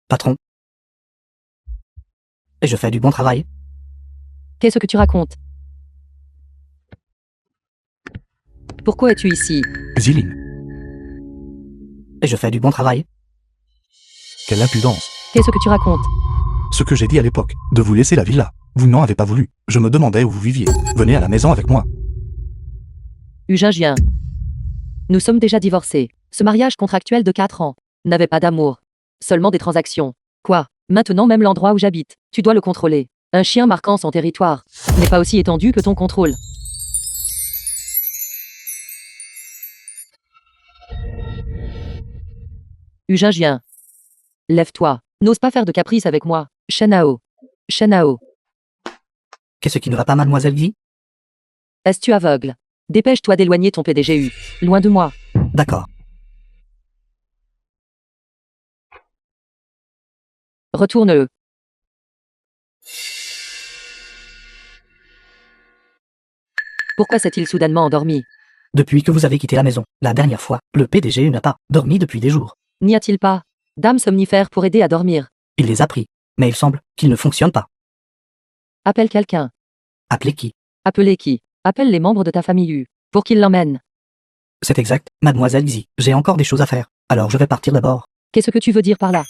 Patron. Et je fais du bon travail. Qu'est-ce que tu racontes? Pourquoi es-tu ici? Xiline. Et je fais du bon travail. Quelle impudence. Qu'est-ce que tu racontes? Ce que j'ai dit à l'époque, de vous laisser la villa. Vous n'en avez pas voulu. Je me demandais où vous viviez. Venez à la maison avec moi. Ugingien. Nous sommes déjà divorcés. Ce mariage contractuel de 4 ans n'avait pas d'amour. Seulement des transactions. Quoi? Maintenant même l'endroit où j'habite, tu dois le contrôler. Un chien marquant son territoire n'est pas aussi étendu que ton contrôle. Ugingien. Lève-toi. N'ose pas faire de caprices avec moi. Shenao. Shenao. Qu'est-ce qui ne va pas, mademoiselle Guy? Es-tu aveugle? Dépêche-toi d'éloigner ton PDGU. Loin de moi. D'accord. Retourne-le. Pourquoi s'est-il soudainement endormi? Depuis que vous avez quitté la maison, la dernière fois, le PDG n'a pas dormi depuis des jours. N'y a-t-il pas d'âme somnifère pour aider à dormir? Il les a pris, mais il semble qu'il ne fonctionne pas. Appelle quelqu'un. Appelez qui? Appelez qui? Appelle les membres de ta famille U. Pour qu'ils l'emmènent. C'est exact, mademoiselle Xi. J'ai encore des choses à faire, alors je vais partir d'abord. Qu'est-ce que tu veux dire par là?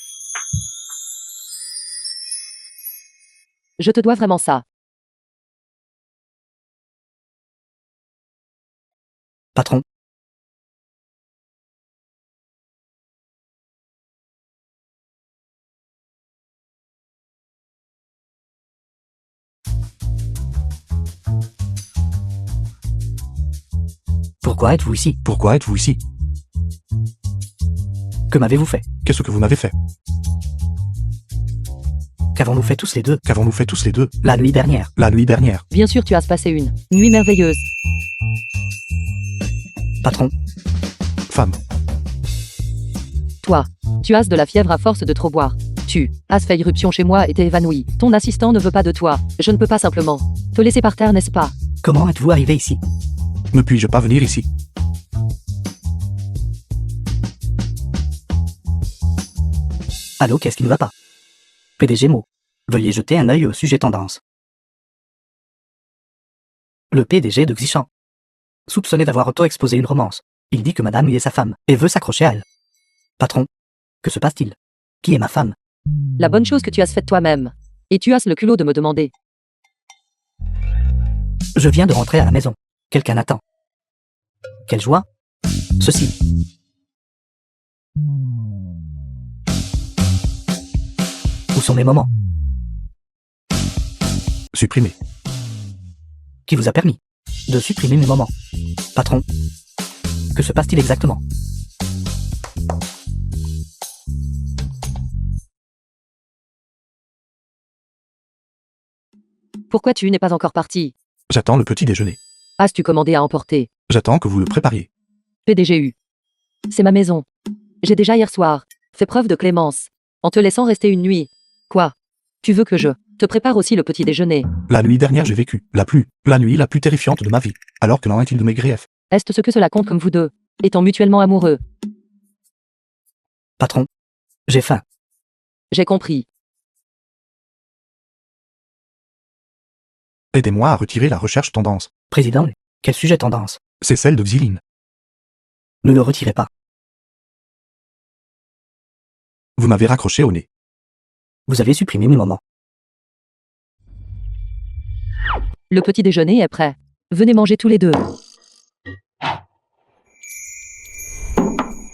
Je te dois vraiment ça. Patron. Pourquoi êtes-vous ici? Pourquoi êtes-vous ici? Que m'avez-vous fait? Qu'est-ce que vous m'avez fait? Qu'avons-nous fait tous les deux? Qu'avons-nous fait tous les deux? La nuit dernière. La nuit dernière. Bien sûr, tu as passé une nuit merveilleuse. Patron. Femme. Toi, tu as de la fièvre à force de trop boire. Tu as fait irruption chez moi et t'es évanoui. Ton assistant ne veut pas de toi. Je ne peux pas simplement te laisser par terre, n'est-ce pas? Comment êtes-vous arrivé ici? Ne puis-je pas venir ici? Allô, qu'est-ce qui ne va pas? PDG Mo. Veuillez jeter un œil au sujet tendance. Le PDG de Xichan. Soupçonné d'avoir auto-exposé une romance. Il dit que madame y est sa femme, et veut s'accrocher à elle. Patron. Que se passe-t-il? Qui est ma femme? La bonne chose que tu as faite toi-même. Et tu as le culot de me demander. Je viens de rentrer à la maison. Quelqu'un attend. Quelle joie! Ceci. Où sont mes moments? Supprimé. Qui vous a permis de supprimer mes moments? Patron. Que se passe-t-il exactement? Pourquoi tu n'es pas encore parti? J'attends le petit déjeuner. As-tu commandé à emporter? J'attends que vous le prépariez. PDGU. C'est ma maison. J'ai déjà hier soir fait preuve de clémence en te laissant rester une nuit. Quoi? Tu veux que je te prépare aussi le petit déjeuner? La nuit dernière, j'ai vécu la nuit la plus terrifiante de ma vie. Alors que n'en est-il de mes griefs? Est-ce ce que cela compte comme vous deux, étant mutuellement amoureux? Patron. J'ai faim. J'ai compris. Aidez-moi à retirer la recherche tendance. Président, quel sujet tendance? C'est celle de Xiline. Ne le retirez pas. Vous m'avez raccroché au nez. Vous avez supprimé mes moments. Le petit déjeuner est prêt. Venez manger tous les deux.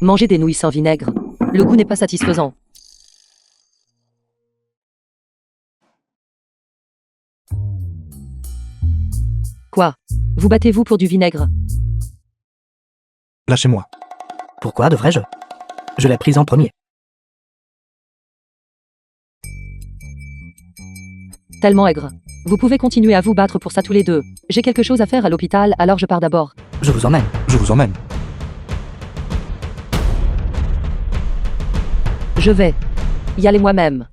Mangez des nouilles sans vinaigre. Le goût n'est pas satisfaisant. Quoi? Vous battez-vous pour du vinaigre? Lâchez-moi. Pourquoi devrais-je? Je l'ai prise en premier. Tellement aigre. Vous pouvez continuer à vous battre pour ça tous les deux. J'ai quelque chose à faire à l'hôpital, alors je pars d'abord. Je vous emmène. Je vous emmène. Je vais y aller moi-même.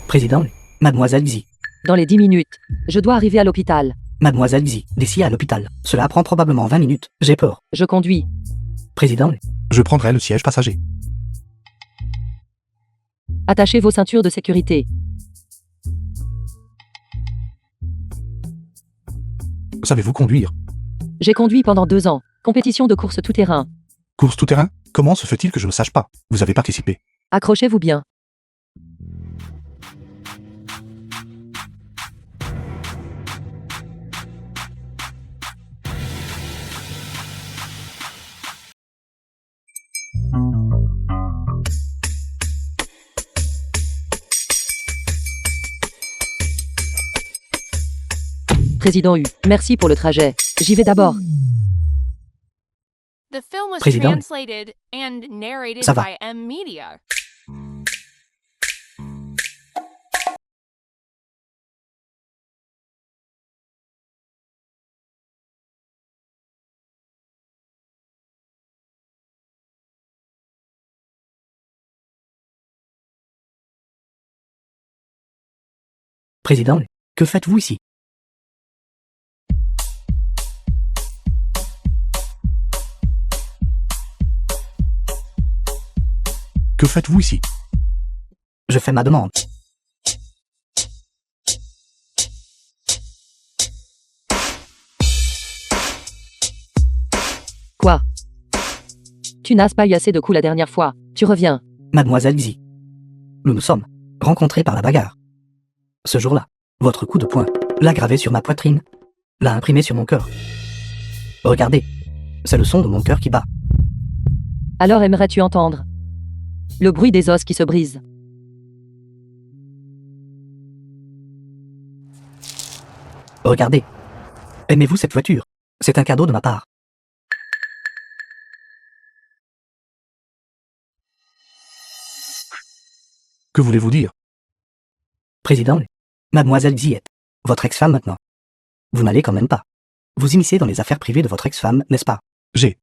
Président, mademoiselle Xi. Dans les 10 minutes, je dois arriver à l'hôpital. Mademoiselle Xi, d'ici à l'hôpital. Cela prend probablement 20 minutes. J'ai peur. Je conduis. Président, Je prendrai le siège passager. Attachez vos ceintures de sécurité. Savez-vous conduire? J'ai conduit pendant 2 ans. Compétition de course tout-terrain. Course tout-terrain? Comment se fait-il que je ne sache pas? Vous avez participé. Accrochez-vous bien. Président U, merci pour le trajet. J'y vais d'abord. The film was Président. translated and narrated Ça va. by M Media. Président, que faites-vous ici? Que faites-vous ici? Je fais ma demande. Quoi? Tu n'as pas eu assez de coups la dernière fois. Tu reviens. Mademoiselle Xi. Nous nous sommes rencontrés par la bagarre. Ce jour-là, votre coup de poing l'a gravé sur ma poitrine, l'a imprimé sur mon cœur. Regardez, c'est le son de mon cœur qui bat. Alors aimerais-tu entendre le bruit des os qui se brisent? Regardez. Aimez-vous cette voiture? C'est un cadeau de ma part. Que voulez-vous dire? Président, Mademoiselle Xi est votre ex-femme maintenant. Vous n'allez quand même pas vous immiscer dans les affaires privées de votre ex-femme, n'est-ce pas? J'ai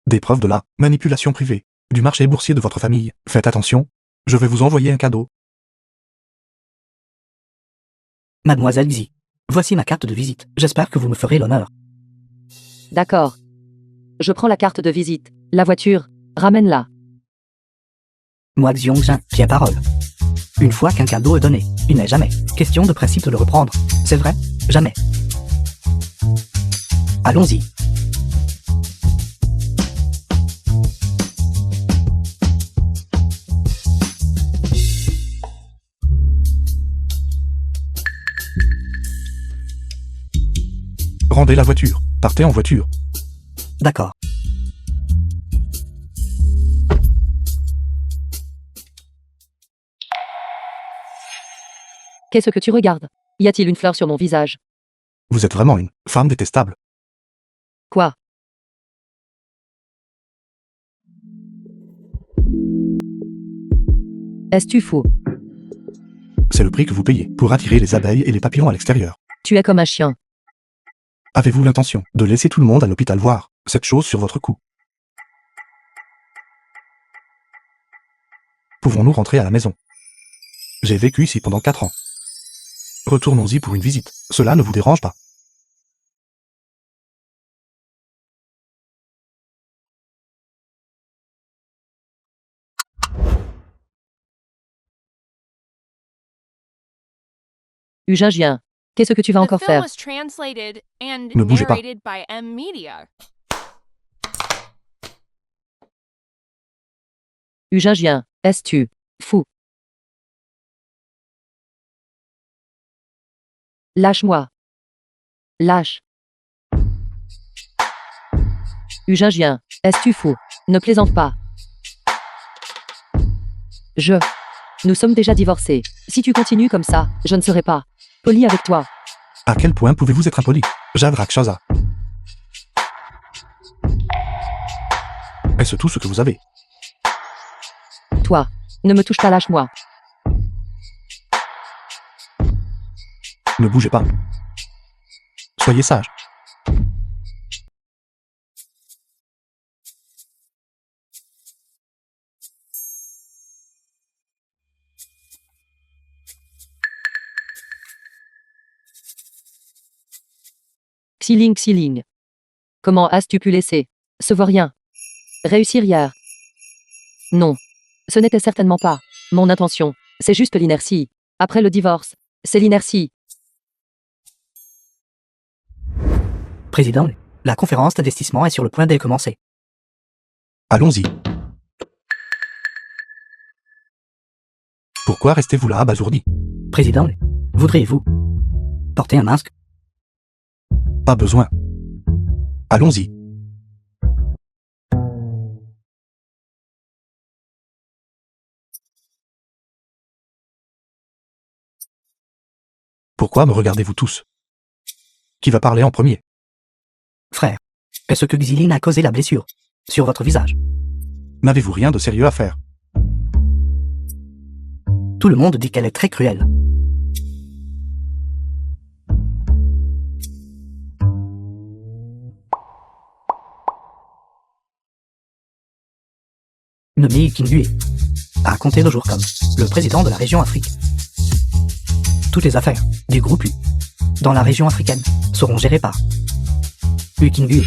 des preuves de la manipulation privée du marché boursier de votre famille. Faites attention, je vais vous envoyer un cadeau. Mademoiselle Xi, voici ma carte de visite. J'espère que vous me ferez l'honneur. D'accord. Je prends la carte de visite. La voiture, ramène-la. Moi Xiong-Jin, tiens parole. Une fois qu'un cadeau est donné, il n'est jamais question de principe de le reprendre. C'est vrai? Jamais. Allons-y. Rendez la voiture. Partez en voiture. D'accord. Qu'est-ce que tu regardes? Y a-t-il une fleur sur mon visage? Vous êtes vraiment une femme détestable. Quoi? Est-ce-tu fou? C'est le prix que vous payez pour attirer les abeilles et les papillons à l'extérieur. Tu es comme un chien. Avez-vous l'intention de laisser tout le monde à l'hôpital voir cette chose sur votre cou? Pouvons-nous rentrer à la maison? J'ai vécu ici pendant 4 ans. Retournons-y pour une visite. Cela ne vous dérange pas? Ugingien, qu'est-ce que tu vas The encore film faire? was translated and Ne bougez pas. narrated by M Media. Ugingien, est-tu fou? Lâche-moi. Lâche. Ugingien, est-tu fou? Ne plaisante pas. Nous sommes déjà divorcés. Si tu continues comme ça, je ne serai pas poli avec toi. À quel point pouvez-vous être impoli? Jade Rakshasa. Est-ce tout ce que vous avez? Toi, ne me touche pas, lâche-moi. Ne bougez pas. Soyez sage. Xiling, Xiling. Comment as-tu pu laisser ce vaurien réussir hier? Non. Ce n'était certainement pas mon intention. C'est juste l'inertie. Après le divorce, c'est l'inertie. Président, la conférence d'investissement est sur le point de commencer. Allons-y. Pourquoi restez-vous là, abasourdi? Président, voudriez-vous porter un masque? Pas besoin. Allons-y. Pourquoi me regardez-vous tous? Qui va parler en premier? Frère, est-ce que Xiling a causé la blessure sur votre visage? N'avez-vous rien de sérieux à faire? Tout le monde dit qu'elle est très cruelle. Nommé Qingyu a compté le jour comme le président de la région Afrique. Toutes les affaires du groupe U dans la région africaine seront gérées par U King U.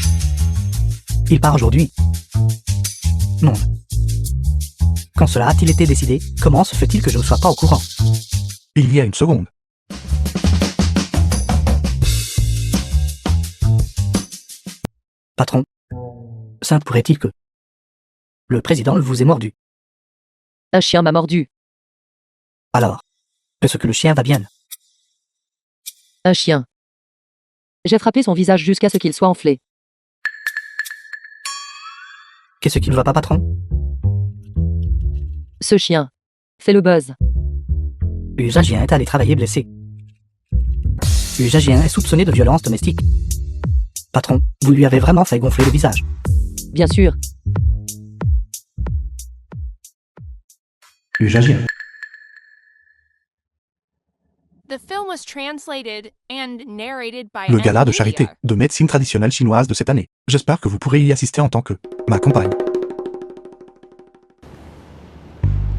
Il part aujourd'hui. Non. Quand cela a-t-il été décidé, comment se fait-il que je ne sois pas au courant? Il y a une seconde. Patron, ça pourrait-il que le président vous ait mordu? Un chien m'a mordu. Alors, est-ce que le chien va bien? Un chien. J'ai frappé son visage jusqu'à ce qu'il soit enflé. Qu'est-ce qui ne va pas, patron? Ce chien. Fait le buzz. Usagien est allé travailler blessé. Usagien est soupçonné de violence domestique. Patron, vous lui avez vraiment fait gonfler le visage. Bien sûr. Usagien. The film was translated and narrated by Le gala de M. charité Media. de médecine traditionnelle chinoise de cette année. J'espère que vous pourrez y assister en tant que ma compagne.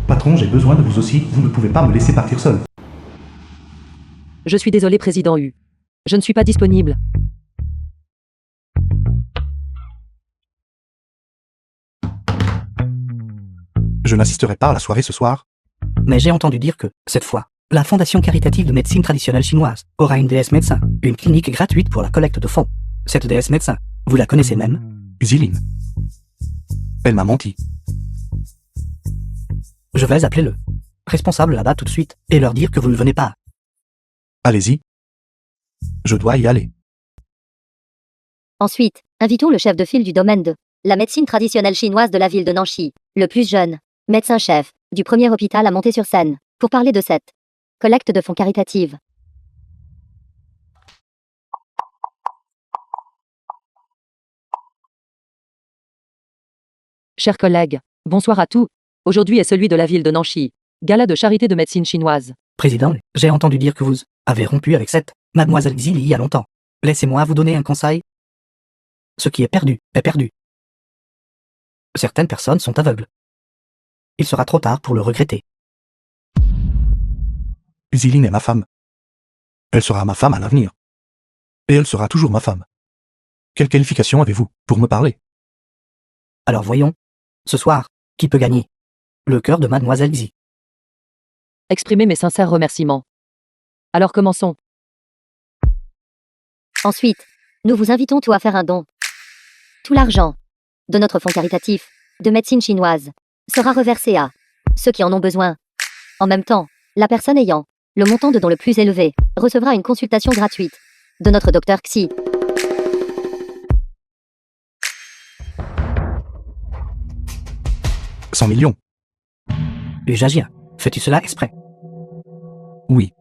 Patron, j'ai besoin de vous aussi, vous ne pouvez pas me laisser partir seul. Je suis désolé, président U. Je ne suis pas disponible. Je n'assisterai pas à la soirée ce soir. Mais j'ai entendu dire que, cette fois, la Fondation caritative de médecine traditionnelle chinoise aura une déesse médecin, une clinique gratuite pour la collecte de fonds. Cette déesse médecin, vous la connaissez même? Ziline. Elle m'a menti. Je vais appeler le responsable là-bas tout de suite et leur dire que vous ne venez pas. Allez-y. Je dois y aller. Ensuite, invitons le chef de file du domaine de la médecine traditionnelle chinoise de la ville de Nancy, le plus jeune médecin-chef du premier hôpital à monter sur scène, pour parler de cette collecte de fonds caritative. Chers collègues, bonsoir à tous. Aujourd'hui est celui de la ville de Nancy. Gala de charité de médecine chinoise. Président, j'ai entendu dire que vous avez rompu avec cette mademoiselle Xili il y a longtemps. Laissez-moi vous donner un conseil. Ce qui est perdu est perdu. Certaines personnes sont aveugles. Il sera trop tard pour le regretter. Ziline est ma femme. Elle sera ma femme à l'avenir. Et elle sera toujours ma femme. Quelle qualification avez-vous pour me parler? Alors voyons. Ce soir, qui peut gagner le cœur de mademoiselle Xi? Exprimez mes sincères remerciements. Alors commençons. Ensuite, nous vous invitons tous à faire un don. Tout l'argent de notre fonds caritatif de médecine chinoise sera reversé à ceux qui en ont besoin. En même temps, la personne ayant le montant de don le plus élevé recevra une consultation gratuite de notre docteur Xi. « 100 millions. Usagien, fais-tu cela exprès? Oui.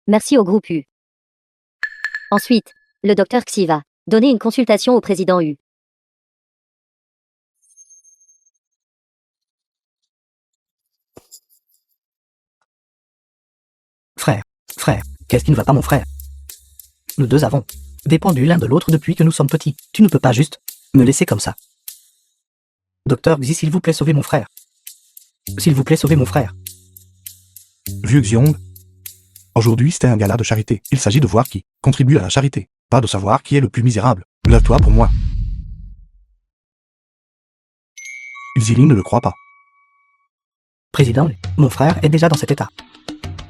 Merci au groupe U. Ensuite, le docteur Xi va donner une consultation au président U. Frère, qu'est-ce qui ne va pas, mon frère? Nous deux avons dépendu l'un de l'autre depuis que nous sommes petits. Tu ne peux pas juste me laisser comme ça. Docteur Xi, s'il vous plaît, sauvez mon frère. S'il vous plaît, sauvez mon frère. Vieux Xiong. Aujourd'hui, c'était un gala de charité. Il s'agit de voir qui contribue à la charité, pas de savoir qui est le plus misérable. Lève-toi pour moi. Ziline ne le croit pas. Président, mon frère est déjà dans cet état.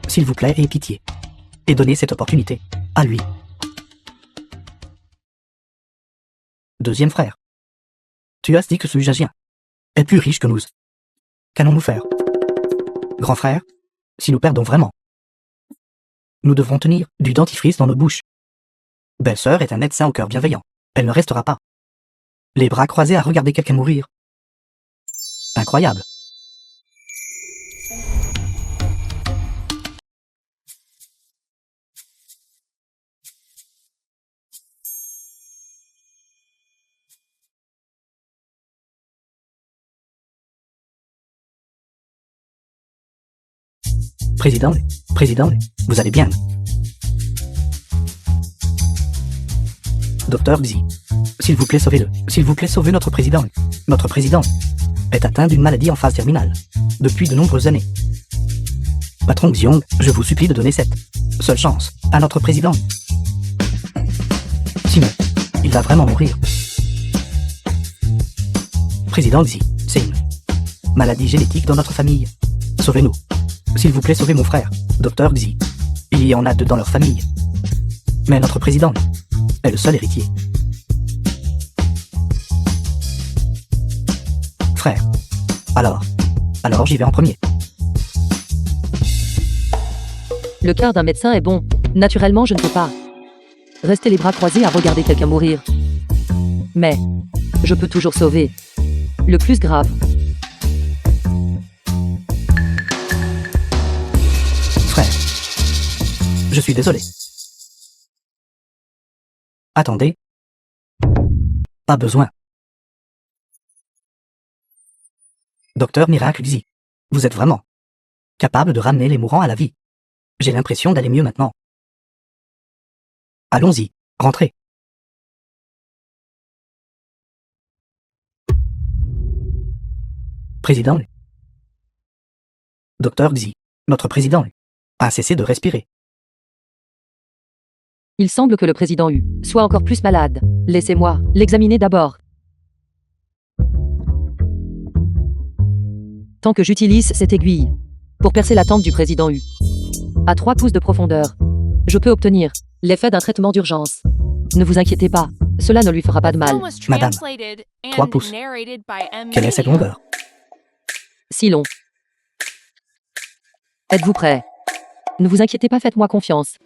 S'il vous plaît, ayez pitié. Et donnez cette opportunité à lui. Deuxième frère. Tu as dit que ce Usagien est plus riche que nous. Qu'allons-nous faire? Grand frère, si nous perdons vraiment, nous devrons tenir du dentifrice dans nos bouches. Belle-sœur est un médecin au cœur bienveillant. Elle ne restera pas les bras croisés à regarder quelqu'un mourir. Incroyable. Président, vous allez bien? Docteur Xi, s'il vous plaît, sauvez-le. S'il vous plaît, sauvez notre président. Notre président est atteint d'une maladie en phase terminale, depuis de nombreuses années. Patron Xiong, je vous supplie de donner cette seule chance à notre président. Sinon, il va vraiment mourir. Président Xi, c'est une maladie génétique dans notre famille. Sauvez-nous. S'il vous plaît, sauvez mon frère, Docteur Xi. Il y en a deux dans leur famille. Mais notre président est le seul héritier. Frère. Alors j'y vais en premier. Le cœur d'un médecin est bon. Naturellement, je ne peux pas rester les bras croisés à regarder quelqu'un mourir. Mais je peux toujours sauver. Le plus grave. Frère. Je suis désolé. Attendez. Pas besoin. Docteur Miracle Xi, vous êtes vraiment capable de ramener les mourants à la vie. J'ai l'impression d'aller mieux maintenant. Allons-y, rentrez. Président. Docteur Xi, notre président a cessé de respirer. Il semble que le président Hu soit encore plus malade. Laissez-moi l'examiner d'abord. Tant que j'utilise cette aiguille pour percer la tempe du président Hu à 3 pouces de profondeur, je peux obtenir l'effet d'un traitement d'urgence. Ne vous inquiétez pas, cela ne lui fera pas de mal. Madame, 3 pouces. Quelle est cette longueur? Si long. Êtes-vous prêt? Ne vous inquiétez pas, faites-moi confiance.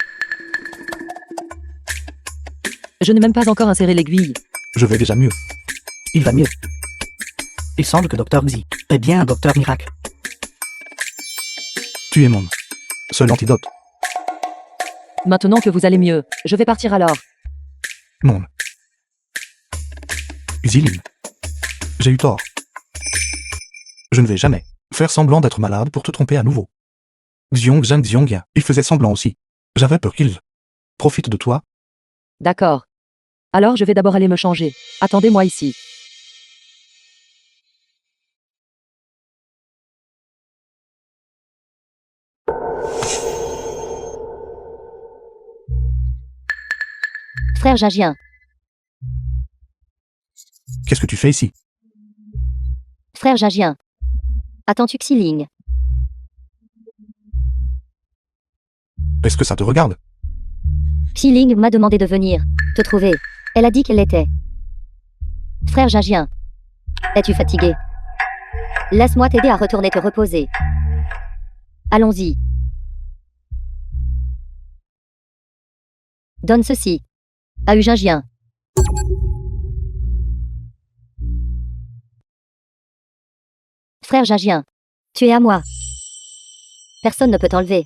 Je n'ai même pas encore inséré l'aiguille. Je vais déjà mieux. Il va mieux. Il semble que Docteur Xi est bien un docteur miracle. Tu es mon seul antidote. Maintenant que vous allez mieux, je vais partir alors. Mon Xilin. J'ai eu tort. Je ne vais jamais faire semblant d'être malade pour te tromper à nouveau. Xiong Zhang Xiong, il faisait semblant aussi. J'avais peur qu'il profite de toi. D'accord. Alors je vais d'abord aller me changer. Attendez-moi ici. Frère Jagien, Qu'est-ce que tu fais ici? frère Jagien. Attends-tu Xiling? Est-ce que ça te regarde? Xiling m'a demandé de venir te trouver. Elle a dit qu'elle était. Frère Jagien, es-tu fatigué? Laisse-moi t'aider à retourner te reposer. Allons-y. Donne ceci à Ujingien. Frère Jagien, tu es à moi. Personne ne peut t'enlever.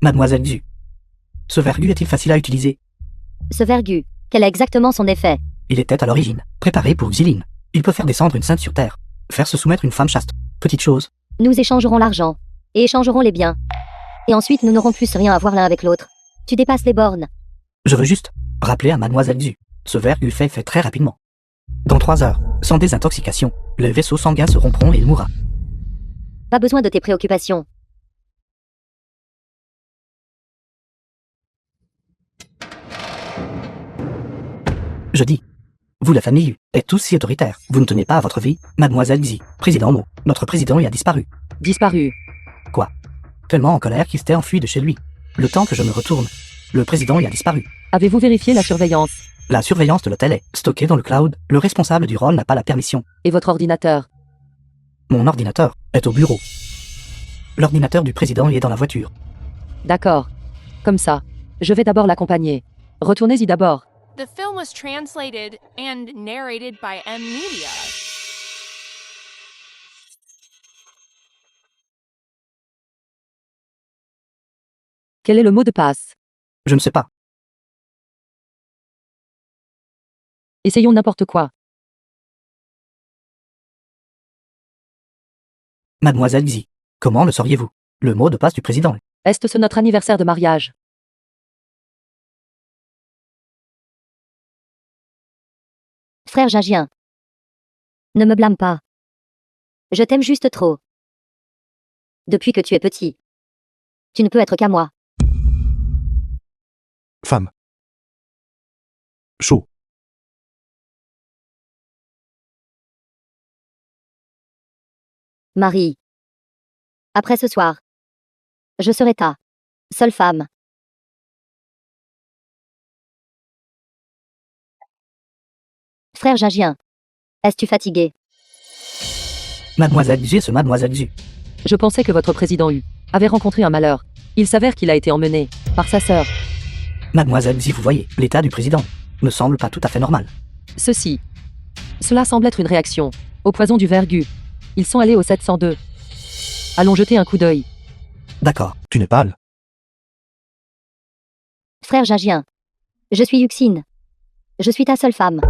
Mademoiselle Xu. Ce vergu est-il facile à utiliser? Ce vergu, quel est exactement son effet? Il était à l'origine préparé pour Xilin. Il peut faire descendre une sainte sur terre, faire se soumettre une femme chaste. Petite chose. Nous échangerons l'argent. Et échangerons les biens. Et ensuite nous n'aurons plus rien à voir l'un avec l'autre. Tu dépasses les bornes. Je veux juste rappeler à Mademoiselle Xu. Ce vergu fait très rapidement. Dans 3 heures, sans désintoxication, les vaisseaux sanguins se rompront et il mourra. Pas besoin de tes préoccupations. Je dis. Vous, la famille, êtes tous si autoritaires. Vous ne tenez pas à votre vie. Mademoiselle Xi, président Mo, notre président y a disparu. Disparu. Quoi? Tellement en colère qu'il s'était enfui de chez lui. Le temps que je me retourne, le président y a disparu. Avez-vous vérifié la surveillance? La surveillance de l'hôtel est stockée dans le cloud. Le responsable du rôle n'a pas la permission. Et votre ordinateur? Mon ordinateur est au bureau. L'ordinateur du président y est dans la voiture. D'accord. Comme ça. Je vais d'abord l'accompagner. Retournez-y d'abord. The film was translated and narrated by M Media. Quel est le mot de passe? Je ne sais pas. Essayons n'importe quoi. Mademoiselle Xi, comment le sauriez-vous? Le mot de passe du président. Est-ce notre anniversaire de mariage? Frère Jagien. Ne me blâme pas. Je t'aime juste trop. Depuis que tu es petit. Tu ne peux être qu'à moi. Femme. Chaud. Marie. Après ce soir. Je serai ta seule femme. Frère Jagien. Es-tu fatigué? Mademoiselle Xu, Mademoiselle Xu. Je pensais que votre président U avait rencontré un malheur. Il s'avère qu'il a été emmené par sa sœur. Mademoiselle Xu, vous voyez, l'état du président me semble pas tout à fait normal. Cela semble être une réaction au poison du vergu. Ils sont allés au 702. Allons jeter un coup d'œil. D'accord. Tu n'es pâle. Frère Jagien. Je suis Yuxine. Je suis ta seule femme.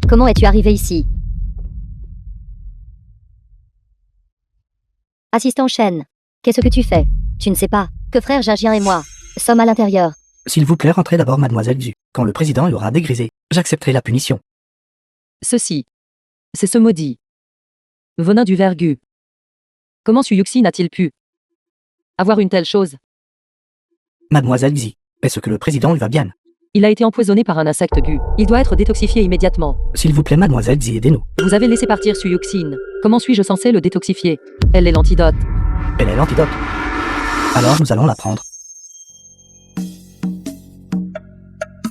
Comment es-tu arrivé ici? Assistant Chen. Qu'est-ce que tu fais? Tu ne sais pas que frère Jagien et moi sommes à l'intérieur. S'il vous plaît, rentrez d'abord, Mademoiselle Xu. Quand le président y aura dégrisé, j'accepterai la punition. C'est ce maudit venin du vergu. Comment Su Yuxin a-t-il pu avoir une telle chose? Mademoiselle Xi, est-ce que le président lui va bien? Il a été empoisonné par un insecte gu. Il doit être détoxifié immédiatement. S'il vous plaît, Mademoiselle Xi, aidez-nous. Vous avez laissé partir Su Yuxin. Comment suis-je censé le détoxifier? Elle est l'antidote. Elle est l'antidote. Alors nous allons la prendre.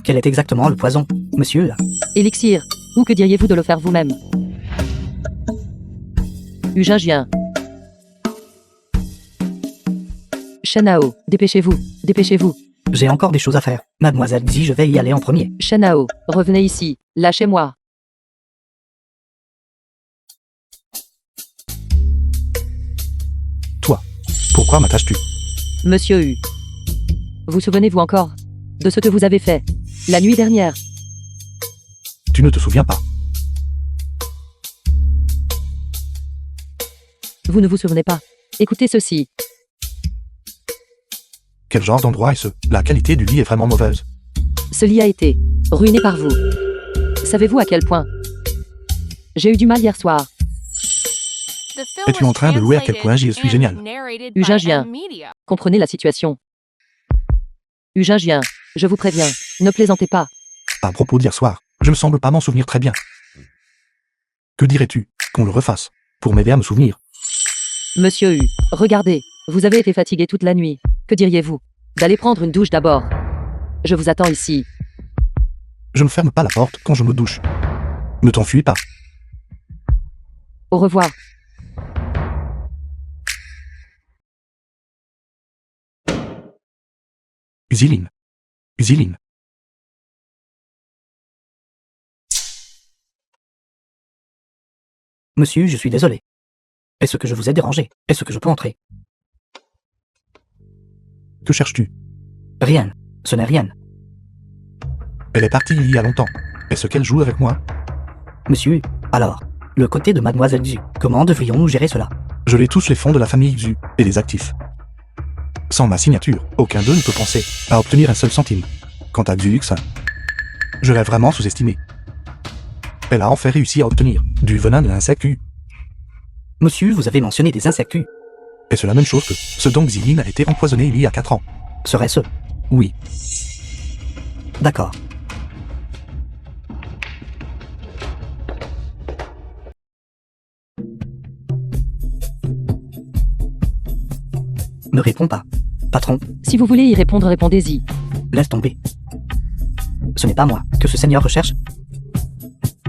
Quel est exactement le poison, monsieur? Élixir. Ou que diriez-vous de le faire vous-même? Ujingien. Shenao, dépêchez-vous, dépêchez-vous. J'ai encore des choses à faire. Mademoiselle Xi, je vais y aller en premier. Shenao, revenez ici, lâchez-moi. Toi. Pourquoi m'attaches-tu? Monsieur U. Vous souvenez-vous encore de ce que vous avez fait la nuit dernière? Tu ne te souviens pas. Vous ne vous souvenez pas? Écoutez ceci. Quel genre d'endroit est-ce? La qualité du lit est vraiment mauvaise. Ce lit a été ruiné par vous. Savez-vous à quel point j'ai eu du mal hier soir? Es-tu en train de louer à quel point j'y suis génial? Ujingien. Comprenez la situation. Ujingien, je vous préviens, ne plaisantez pas. À propos d'hier soir, je me semble pas m'en souvenir très bien. Que dirais-tu qu'on le refasse pour m'aider à me souvenir? Monsieur U, regardez, vous avez été fatigué toute la nuit. Que diriez-vous d'aller prendre une douche d'abord? Je vous attends ici. Je ne ferme pas la porte quand je me douche. Ne t'enfuis pas. Au revoir. Usiline. Usiline. Monsieur, je suis désolé. Est-ce que je vous ai dérangé? Est-ce que je peux entrer? Que cherches-tu? Rien. Ce n'est rien. Elle est partie il y a longtemps. Est-ce qu'elle joue avec moi? Monsieur, alors, le côté de Mademoiselle Xu, comment devrions-nous gérer cela? Je les touche les fonds de la famille Xu et les actifs. Sans ma signature, aucun d'eux ne peut penser à obtenir un seul centime. Quant à Xu Yuxin, je l'ai vraiment sous-estimé. Elle a en fait réussi à obtenir du venin de l'insecte Q. Monsieur, vous avez mentionné des insectes. Est-ce la même chose que ce dont Xiline a été empoisonné il y a 4 ans? Serait-ce? Oui. D'accord. Ne réponds pas. Patron, Si vous voulez y répondre, répondez-y. laisse tomber. Ce n'est pas moi que ce seigneur recherche.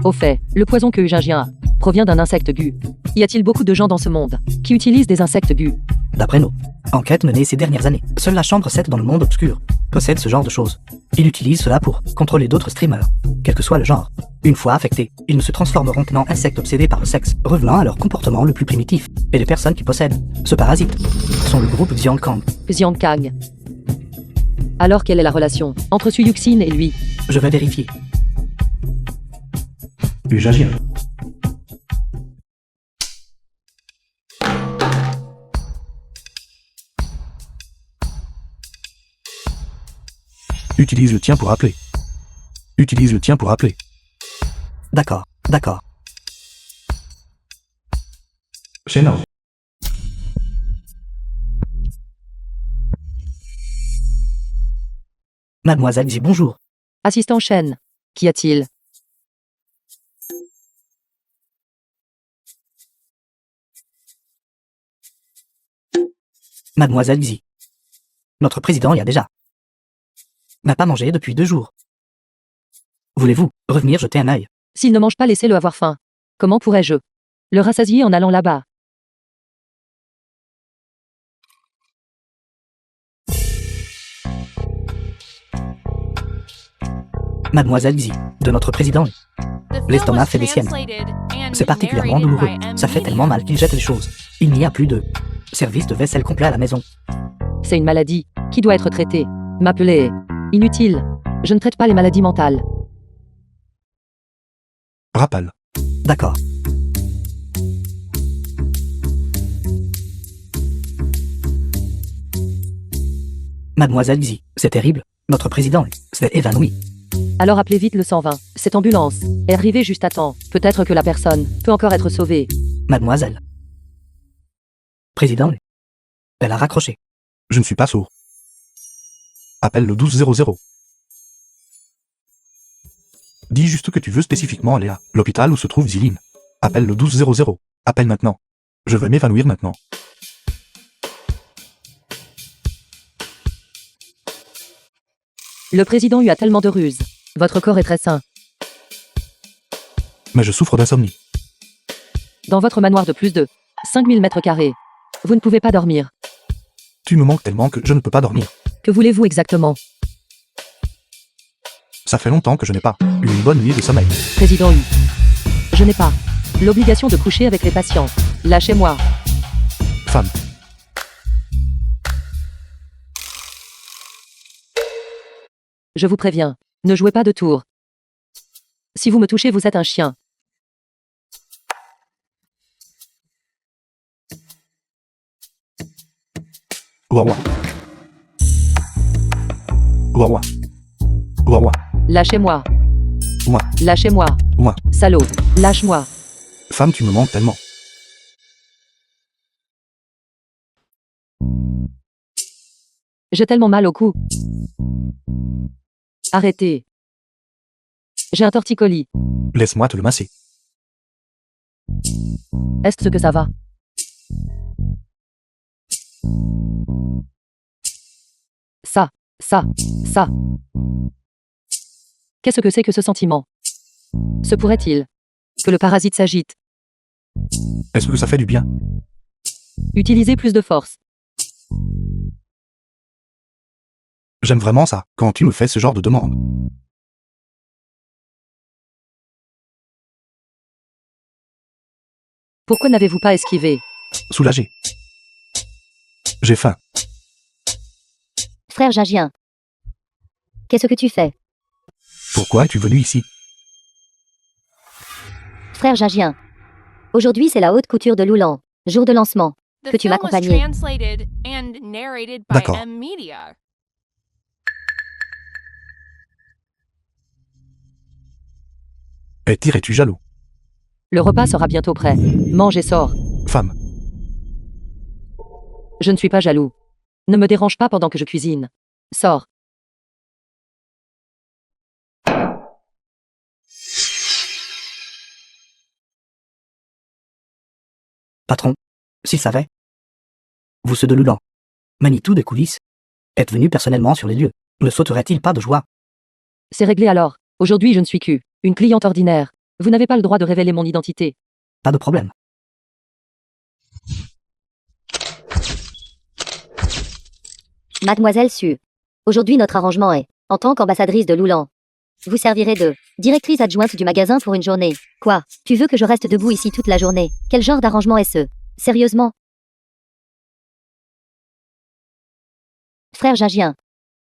Au fait, le poison que Ujingien a provient d'un insecte gu. Y a-t-il beaucoup de gens dans ce monde qui utilisent des insectes gu? D'après nos enquêtes menées ces dernières années, seule la chambre 7 dans le monde obscur possède ce genre de choses. Il utilise cela pour contrôler d'autres streamers, quel que soit le genre. Une fois affectés, ils ne se transformeront qu'en insectes obsédés par le sexe, revenant à leur comportement le plus primitif. Et les personnes qui possèdent ce parasite sont le groupe Xiankang. Xiankang. Alors quelle est la relation entre Su Yuxin et lui? Je vais vérifier. Ujingien. Utilise le tien pour appeler. Utilise le tien pour appeler. D'accord, d'accord. Channel. Mademoiselle Xi, bonjour. Assistant Shen. Qu'y a-t-il? Mademoiselle Xi. Notre président y a déjà. N'a pas mangé depuis 2 jours. Voulez-vous revenir jeter un œil? S'il ne mange pas, laissez-le avoir faim. Comment pourrais-je le rassasier en allant là-bas? Mademoiselle Xi, de notre président. The film L'estomac was fait des siennes. translated and C'est particulièrement narrated douloureux. by M. Ça fait tellement mal qu'il jette les choses. Il n'y a plus de service de vaisselle complet à la maison. C'est une maladie qui doit être traitée. M'appeler est inutile. Je ne traite pas les maladies mentales. Rappel. D'accord. Mademoiselle Xi, c'est terrible. Notre président s'est évanoui. Alors appelez vite le 120. Cette ambulance est arrivée juste à temps. Peut-être que la personne peut encore être sauvée. Mademoiselle. Président. Elle a raccroché. Je ne suis pas sourd. Appelle le 1200. Dis juste que tu veux spécifiquement aller à l'hôpital où se trouve Ziline. Appelle le 1200. Appelle maintenant. Je vais m'évanouir maintenant. Le président eut a tellement de ruses. Votre corps est très sain. Mais je souffre d'insomnie. Dans votre manoir de plus de 5000 mètres carrés. Vous ne pouvez pas dormir. Tu me manques tellement que je ne peux pas dormir. Que voulez-vous exactement? Ça fait longtemps que je n'ai pas eu une bonne nuit de sommeil. Président U. Je n'ai pas l'obligation de coucher avec les patients. Lâchez-moi. Femme. Je vous préviens. Ne jouez pas de tour. Si vous me touchez, vous êtes un chien. Ouah. Ouah. Ouah. Lâchez-moi. Ouah. Lâchez-moi. Ouah. Salaud. Lâche-moi. Femme, tu me manques tellement. J'ai tellement mal au cou. Arrêtez. J'ai un torticolis. Laisse-moi te le masser. Est-ce que ça va? Ça. Qu'est-ce que c'est que ce sentiment? Se pourrait-il que le parasite s'agite? Est-ce que ça fait du bien? Utilisez plus de force. J'aime vraiment ça, quand tu me fais ce genre de demande. Pourquoi n'avez-vous pas esquivé? Soulagé. J'ai faim. Frère Gingien. Qu'est-ce que tu fais? Pourquoi es-tu venu ici? Frère Gingien. Aujourd'hui, c'est la haute couture de Loulan. Jour de lancement. The Peux-tu film was m'accompagner? translated and narrated by D'accord. M. Media. Irais-tu jaloux? Le repas sera bientôt prêt. Mange et sors. Femme. Je ne suis pas jaloux. Ne me dérange pas pendant que je cuisine. Sors. Patron. S'il savait. Vous ceux de Loulan. Manitou des coulisses. Êtes venu personnellement sur les lieux. Ne sauterait-il pas de joie? C'est réglé alors. Aujourd'hui, je ne suis une cliente ordinaire. Vous n'avez pas le droit de révéler mon identité. Pas de problème. Mademoiselle Su. Aujourd'hui, notre arrangement est, en tant qu'ambassadrice de Loulan, vous servirez de directrice adjointe du magasin pour une journée. Quoi? Tu veux que je reste debout ici toute la journée? Quel genre d'arrangement est ce? Sérieusement? Frère Gingien.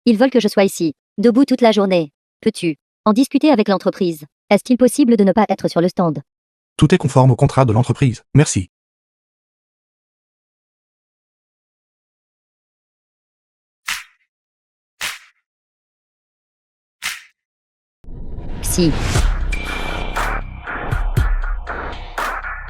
Ils veulent que je sois ici, debout toute la journée. Peux-tu en discuter avec l'entreprise? Est-il possible de ne pas être sur le stand? Tout est conforme au contrat de l'entreprise. Merci. Xi.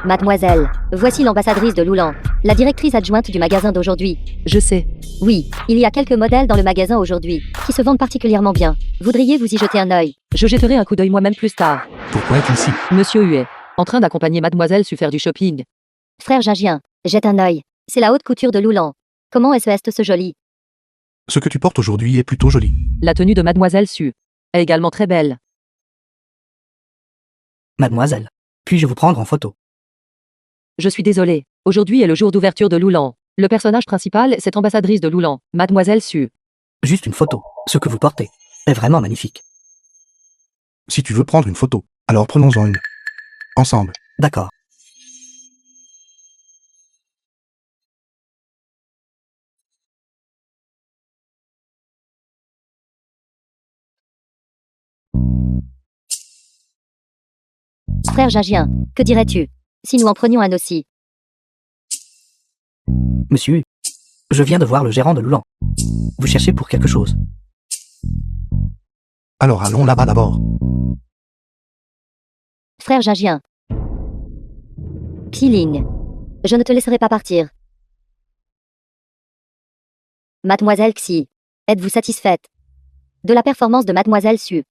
Mademoiselle, voici l'ambassadrice de Loulan, la directrice adjointe du magasin d'aujourd'hui. Je sais. Oui, il y a quelques modèles dans le magasin aujourd'hui, qui se vendent particulièrement bien. Voudriez vous y jeter un œil? Je jetterai un coup d'œil moi-même plus tard. Pourquoi es-tu ici? Monsieur Huet, en train d'accompagner Mademoiselle Su faire du shopping. Frère Gingien, jette un œil. C'est la haute couture de Loulan. Comment est-ce ce joli? Ce que tu portes aujourd'hui est plutôt joli. La tenue de Mademoiselle Su est également très belle. Mademoiselle, puis-je vous prendre en photo? Je suis désolée. Aujourd'hui est le jour d'ouverture de Loulan. Le personnage principal, c'est ambassadrice de Loulan, Mademoiselle Su. Juste une photo. Ce que vous portez est vraiment magnifique. Si tu veux prendre une photo, alors prenons-en une. Ensemble. D'accord. Frère Gingien, que dirais-tu si nous en prenions un aussi? Monsieur, je viens de voir le gérant de Loulan. Vous cherchez pour quelque chose. Alors allons là-bas d'abord. Frère Gingien. Qiling. Je ne te laisserai pas partir. Mademoiselle Xi. Êtes-vous satisfaite de la performance de Mademoiselle Su?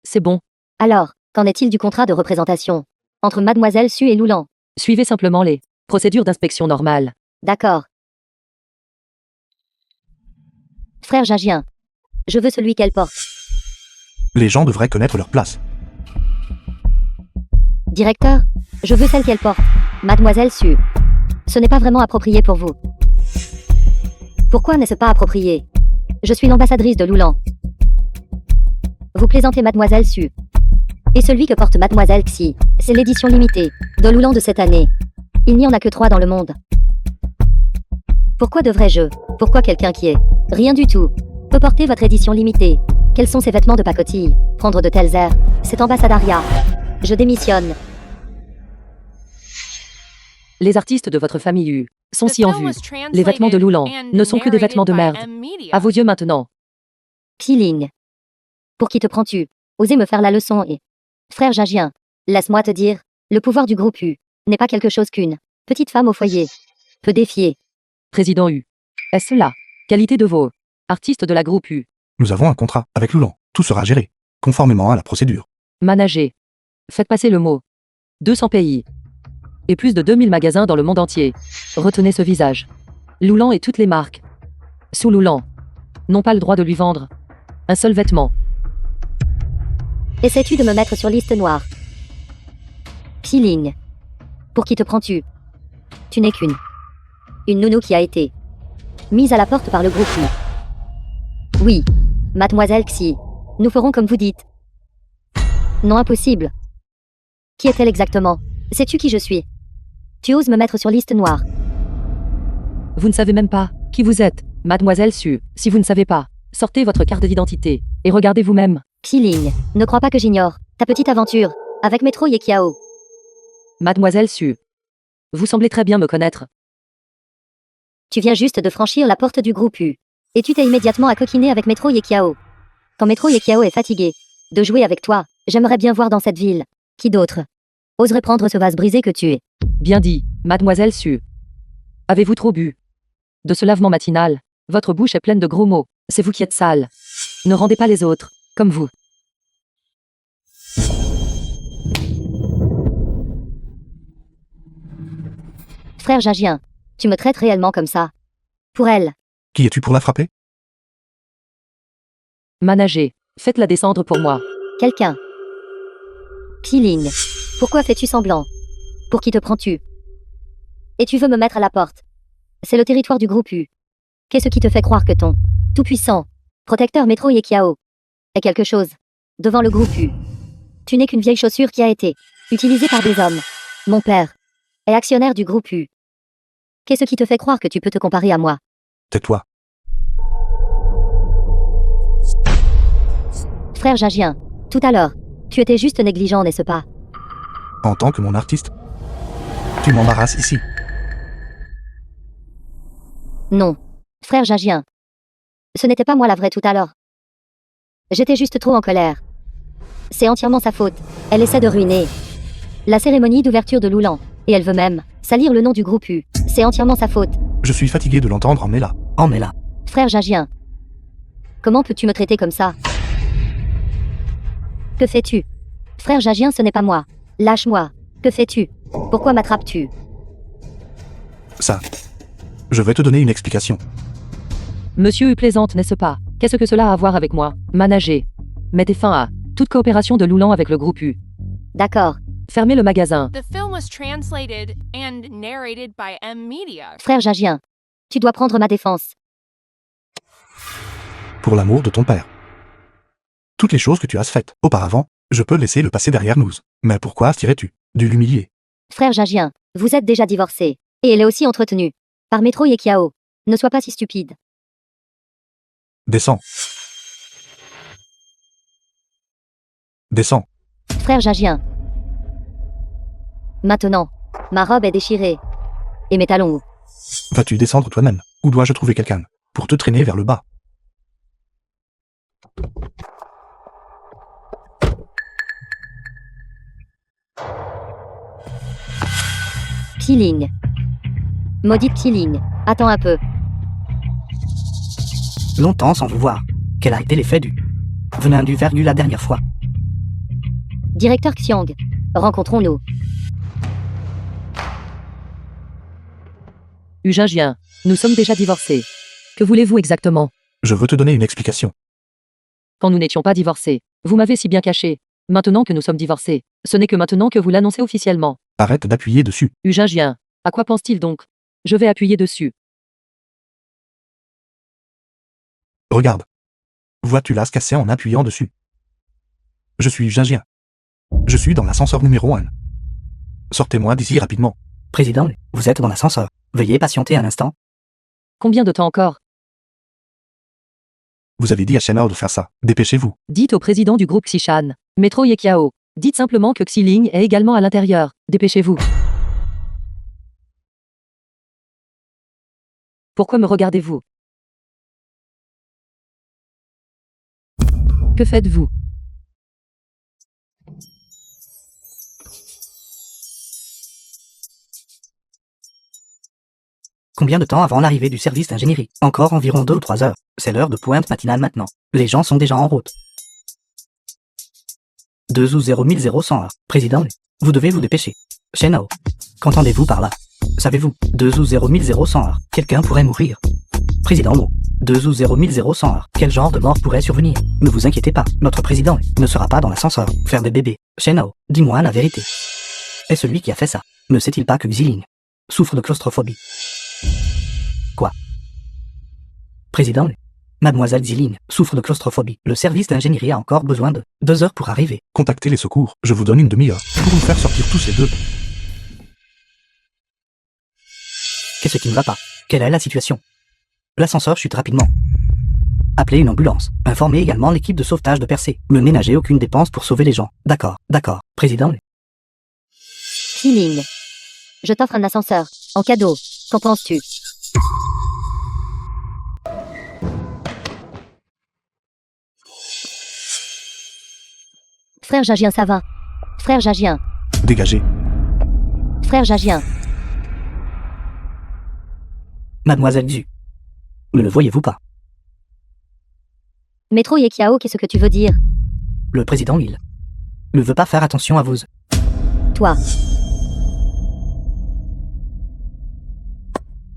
C'est bon. Alors, qu'en est-il du contrat de représentation entre Mademoiselle Su et Loulan? Suivez simplement les procédures d'inspection normales. D'accord. Frère Gingien. Je veux celui qu'elle porte. Les gens devraient connaître leur place. Directeur, je veux celle qu'elle porte. Mademoiselle Su. Ce n'est pas vraiment approprié pour vous. Pourquoi n'est-ce pas approprié? Je suis l'ambassadrice de Loulan. Vous plaisantez Mademoiselle Su. Et celui que porte Mademoiselle Xi, c'est l'édition limitée de Loulan de cette année. Il n'y en a que 3 dans le monde. Pourquoi devrais-je? Pourquoi quelqu'un qui est rien du tout peut porter votre édition limitée? Quels sont ces vêtements de pacotille? Prendre de tels airs, c'est ambassadariat. Je démissionne. Les artistes de votre famille U sont The si en film vue. was Les vêtements de translated Loulan and ne sont que des vêtements de narrated merde. by M-Media. À vos yeux maintenant. Qiling. Pour qui te prends-tu? Osez me faire la leçon et... Frère Gingien, laisse-moi te dire, le pouvoir du groupe U n'est pas quelque chose qu'une petite femme au foyer peut défier. Président U. Est-ce cela? Qualité de vos artistes de la groupe U. Nous avons un contrat avec Loulan. Tout sera géré, conformément à la procédure. Manager. Faites passer le mot. 200 pays. Et plus de 2000 magasins dans le monde entier. Retenez ce visage. Loulan et toutes les marques. Sous Loulan. N'ont pas le droit de lui vendre un seul vêtement. Essaies-tu de me mettre sur liste noire? Qiling. Pour qui te prends-tu? Tu n'es qu'une nounou qui a été mise à la porte par le groupe U. Oui, Mademoiselle Xi. Nous ferons comme vous dites. Non, impossible. Qui est-elle exactement? Sais-tu qui je suis? Tu oses me mettre sur liste noire? Vous ne savez même pas qui vous êtes, Mademoiselle Su. Si vous ne savez pas, sortez votre carte d'identité et regardez vous-même. Qiling, ne crois pas que j'ignore ta petite aventure avec Metro Yekiao. Mademoiselle Su. Vous semblez très bien me connaître. Tu viens juste de franchir la porte du groupe U. Et tu t'es immédiatement accoquiné avec Metro Yekiao. Quand Metro Yekiao est fatigué de jouer avec toi, j'aimerais bien voir dans cette ville qui d'autre oserait prendre ce vase brisé que tu es. Bien dit, Mademoiselle Su. Avez-vous trop bu de ce lavement matinal? Votre bouche est pleine de gros mots. C'est vous qui êtes sale. Ne rendez pas les autres comme vous. Frère Gingien, tu me traites réellement comme ça? Pour elle. Qui es-tu pour la frapper? Manager. Faites-la descendre pour moi. Quelqu'un. Qiling. Pourquoi fais-tu semblant? Pour qui te prends-tu? Et tu veux me mettre à la porte? C'est le territoire du groupe U. Qu'est-ce qui te fait croire que ton tout-puissant protecteur Metro Yekiao est quelque chose devant le groupe U? Tu n'es qu'une vieille chaussure qui a été utilisée par des hommes. Mon père est actionnaire du groupe U. Qu'est-ce qui te fait croire que tu peux te comparer à moi? Tais-toi. Frère Gingien, tout à l'heure, tu étais juste négligent, n'est-ce pas? En tant que mon artiste, tu m'embarrasses ici. Non. Frère Gingien. Ce n'était pas moi la vraie tout à l'heure. J'étais juste trop en colère. C'est entièrement sa faute. Elle essaie de ruiner la cérémonie d'ouverture de Loulan. Et elle veut même salir le nom du groupe U. C'est entièrement sa faute. Je suis fatigué de l'entendre, en là. En est là. Frère Jagien. Comment peux-tu me traiter comme ça? Que fais-tu? Frère Jagien, ce n'est pas moi. Lâche-moi. Que fais-tu? Pourquoi m'attrapes-tu? Ça. Je vais te donner une explication. Monsieur U plaisante, n'est-ce pas? Qu'est-ce que cela a à voir avec moi? Manager. Mettez fin à toute coopération de Loulan avec le groupe U. D'accord. Fermez le magasin. The film was translated and narrated by M Media. Frère Jagien. Tu dois prendre ma défense. Pour l'amour de ton père. Toutes les choses que tu as faites auparavant, je peux laisser le passé derrière nous. Mais pourquoi astirais-tu dû l'humilier? Frère Jagien, vous êtes déjà divorcé. Et elle est aussi entretenue par Metro Yekiao. Ne sois pas si stupide. Descends. Descends. Frère Jagien. Maintenant, ma robe est déchirée. Et mes talons où? Vas-tu descendre toi-même? Ou dois-je trouver quelqu'un pour te traîner vers le bas? Xiling. Maudite Xiling. Attends un peu. Longtemps sans vous voir. Quel a été l'effet du venin du vergu la dernière fois? Directeur Xiang. Rencontrons-nous. Ujingien, nous sommes déjà divorcés. Que voulez-vous exactement? Je veux te donner une explication. Quand nous n'étions pas divorcés, vous m'avez si bien caché. Maintenant que nous sommes divorcés, ce n'est que maintenant que vous l'annoncez officiellement. Arrête d'appuyer dessus. Ujingien, à quoi pense-t-il donc? Je vais appuyer dessus. Regarde. Vois-tu là se casser en appuyant dessus? Je suis Jingien. Je suis dans l'ascenseur numéro 1. Sortez-moi d'ici rapidement. Président, vous êtes dans l'ascenseur. Veuillez patienter un instant. Combien de temps encore? Vous avez dit à Shenhao de faire ça. Dépêchez-vous. Dites au président du groupe Xishan, Metro Yekiao. Dites simplement que Xiling est également à l'intérieur. Dépêchez-vous. Pourquoi me regardez-vous? Que faites-vous? Combien de temps avant l'arrivée du service d'ingénierie? Encore environ 2 ou 3 heures. C'est l'heure de pointe matinale maintenant. Les gens sont déjà en route. 2 ou 0 heures. Président, vous devez vous dépêcher. Shenhao, qu'entendez-vous par là? Savez-vous, 2 ou 0 heures. Quelqu'un pourrait mourir. Président Mo, 2 ou 0 heures. Quel genre de mort pourrait survenir? Ne vous inquiétez pas, notre président ne sera pas dans l'ascenseur. Faire des bébés. Shenhao, dis-moi la vérité. Et celui qui a fait ça, ne sait-il pas que Xiling souffre de claustrophobie? Quoi? Président, Mademoiselle Xiling souffre de claustrophobie. Le service d'ingénierie a encore besoin de 2 heures pour arriver. Contactez les secours. Je vous donne une demi-heure pour nous faire sortir tous ces deux. Qu'est-ce qui ne va pas? Quelle est la situation? L'ascenseur chute rapidement. Appelez une ambulance. Informez également l'équipe de sauvetage de Percé. Ne ménagez aucune dépense pour sauver les gens. D'accord, d'accord. Président, Xiling. Je t'offre un ascenseur. En cadeau. Qu'en penses-tu? Frère Jagien, ça va. Frère Jagien. Dégagez. Frère Jagien. Mademoiselle Xu. Ne le voyez-vous pas? Metro Yekiao, qu'est-ce que tu veux dire? Le président, il ne veut pas faire attention à vous. Toi.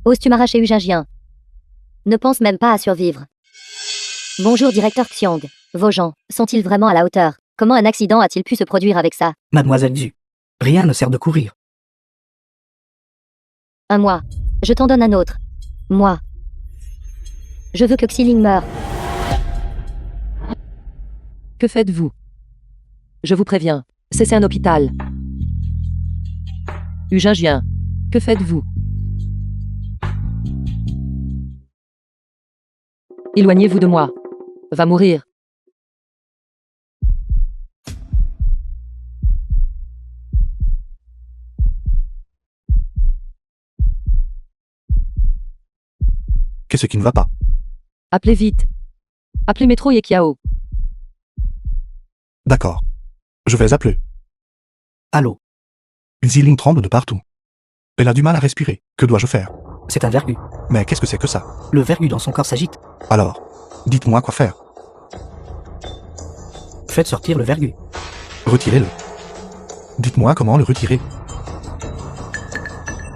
Oses-tu m'arracher Ujingien? Ne pense même pas à survivre. Bonjour directeur Xiang. Vos gens sont-ils vraiment à la hauteur? Comment un accident a-t-il pu se produire avec ça? Mademoiselle Xu. Rien ne sert de courir. Un mois. Je t'en donne un autre. Moi. Je veux que Xiling meure. Que faites-vous? Je vous préviens, c'est un hôpital. Ujingien, que faites-vous? Éloignez-vous de moi. Va mourir. Qu'est-ce qui ne va pas? Appelez vite. Appelez Metro Yekiao. D'accord. Je vais appeler. Allô, Xiling tremble de partout. Elle a du mal à respirer. Que dois-je faire? c'est un vergu. Mais qu'est-ce que c'est que ça? Le vergu dans son corps s'agite. Alors, dites-moi quoi faire. Faites sortir le vergu. Retirez-le. Dites-moi comment le retirer.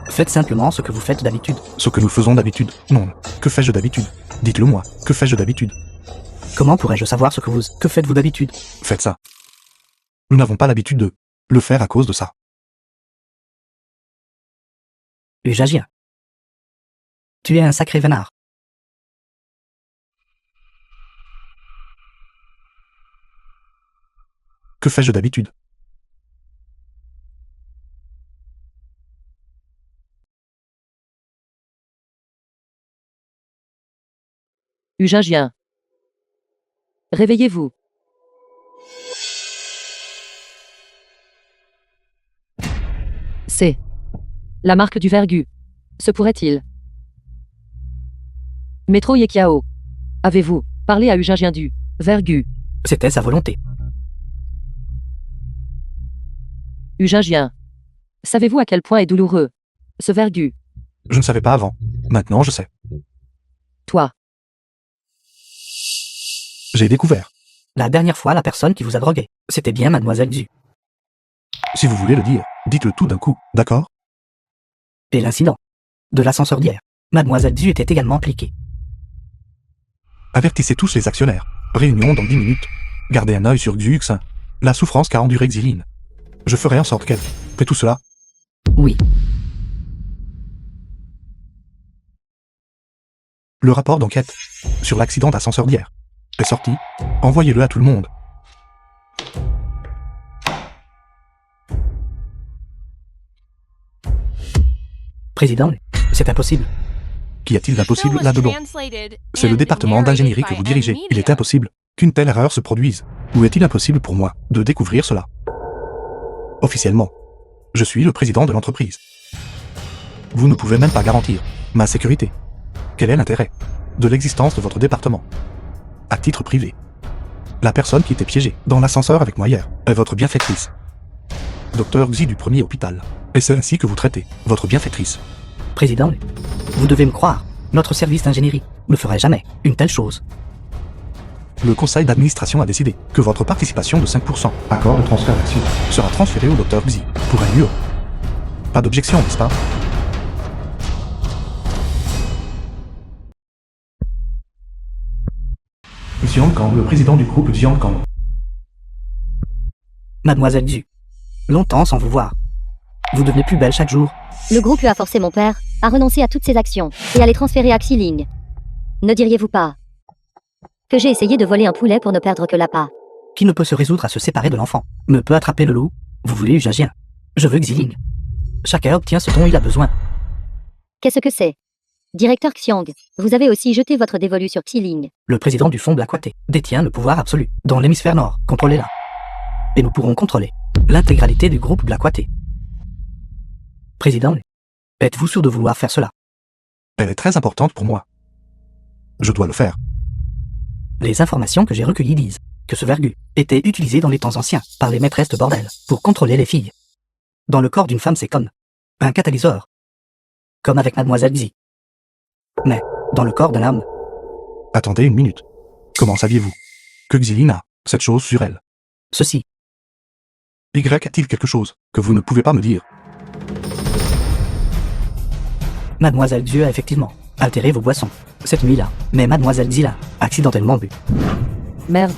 Faites simplement ce que vous faites d'habitude. Ce que nous faisons d'habitude. Non. Que fais-je d'habitude? Dites-le moi. Que fais-je d'habitude? Comment pourrais-je savoir ce que vous... Que faites-vous d'habitude? Faites ça. Nous n'avons pas l'habitude de le faire à cause de ça. Ujagien. Tu es un sacré vénard. Que fais-je d'habitude? Ujagien. Réveillez-vous. C'est la marque du vergu. Se pourrait-il? Métro Yekiao. Avez-vous parlé à Ujagien du vergu? C'était sa volonté. Ujagien. Savez-vous à quel point est douloureux ce vergu? Je ne savais pas avant. Maintenant, je sais. Toi. J'ai découvert. La dernière fois, la personne qui vous a drogué, c'était bien Mademoiselle Xu. Si vous voulez le dire, dites-le tout d'un coup, d'accord? Et l'incident de l'ascenseur d'hier. Mademoiselle Xu était également impliquée. Avertissez tous les actionnaires. Réunion dans 10 minutes. Gardez un œil sur Xux. La souffrance qu'a endurée Xiling. Je ferai en sorte qu'elle fait tout cela. Oui, Le rapport d'enquête sur l'accident d'ascenseur d'hier est sorti. Envoyez-le à tout le monde. président, c'est impossible. Qu'y a-t-il The film d'impossible was là-dedans? translated C'est le and département narrated d'ingénierie by que vous dirigez. Il est Media. impossible qu'une telle erreur se produise. Ou est-il impossible pour moi de découvrir cela? Officiellement, je suis le président de l'entreprise. Vous ne pouvez même pas garantir ma sécurité. Quel est l'intérêt de l'existence de votre département? À titre privé, la personne qui était piégée dans l'ascenseur avec moi hier est votre bienfaitrice. Docteur Xi du premier hôpital. Et c'est ainsi que vous traitez votre bienfaitrice. Président, vous devez me croire. Notre service d'ingénierie ne ferait jamais une telle chose. Le conseil d'administration a décidé que votre participation de 5% Accord de transfert d'actions. sera transférée au docteur Xi pour un lieu. Pas d'objection, n'est-ce pas? Xiangkang, le président du groupe Xiangkang. Mademoiselle Xu. Longtemps sans vous voir. Vous devenez plus belle chaque jour. Le groupe a forcé mon père à renoncer à toutes ses actions et à les transférer à Xiling. Ne diriez-vous pas que j'ai essayé de voler un poulet pour ne perdre que l'appât? Qui ne peut se résoudre à se séparer de l'enfant ne peut attraper le loup. Vous voulez Ujagien. Je veux Xiling. Chacun obtient ce dont il a besoin. Qu'est-ce que c'est? Directeur Xiang, vous avez aussi jeté votre dévolu sur Xiling. Le président du fonds Blackwater détient le pouvoir absolu dans l'hémisphère nord. Contrôlez-la. Et nous pourrons contrôler l'intégralité du groupe Blackwater. Président, êtes-vous sûr de vouloir faire cela? Elle est très importante pour moi. Je dois le faire. Les informations que j'ai recueillies disent que ce vergu était utilisé dans les temps anciens par les maîtresses de bordel pour contrôler les filles. Dans le corps d'une femme, c'est comme un catalyseur. Comme avec Mademoiselle Xi. Mais, dans le corps d'un homme, Attendez une minute. Comment saviez-vous que Xiling a cette chose sur elle? ceci, Y a-t-il quelque chose que vous ne pouvez pas me dire? Mademoiselle Xu a effectivement altéré vos boissons cette nuit-là, mais Mademoiselle Xi l'a accidentellement bu. Merde.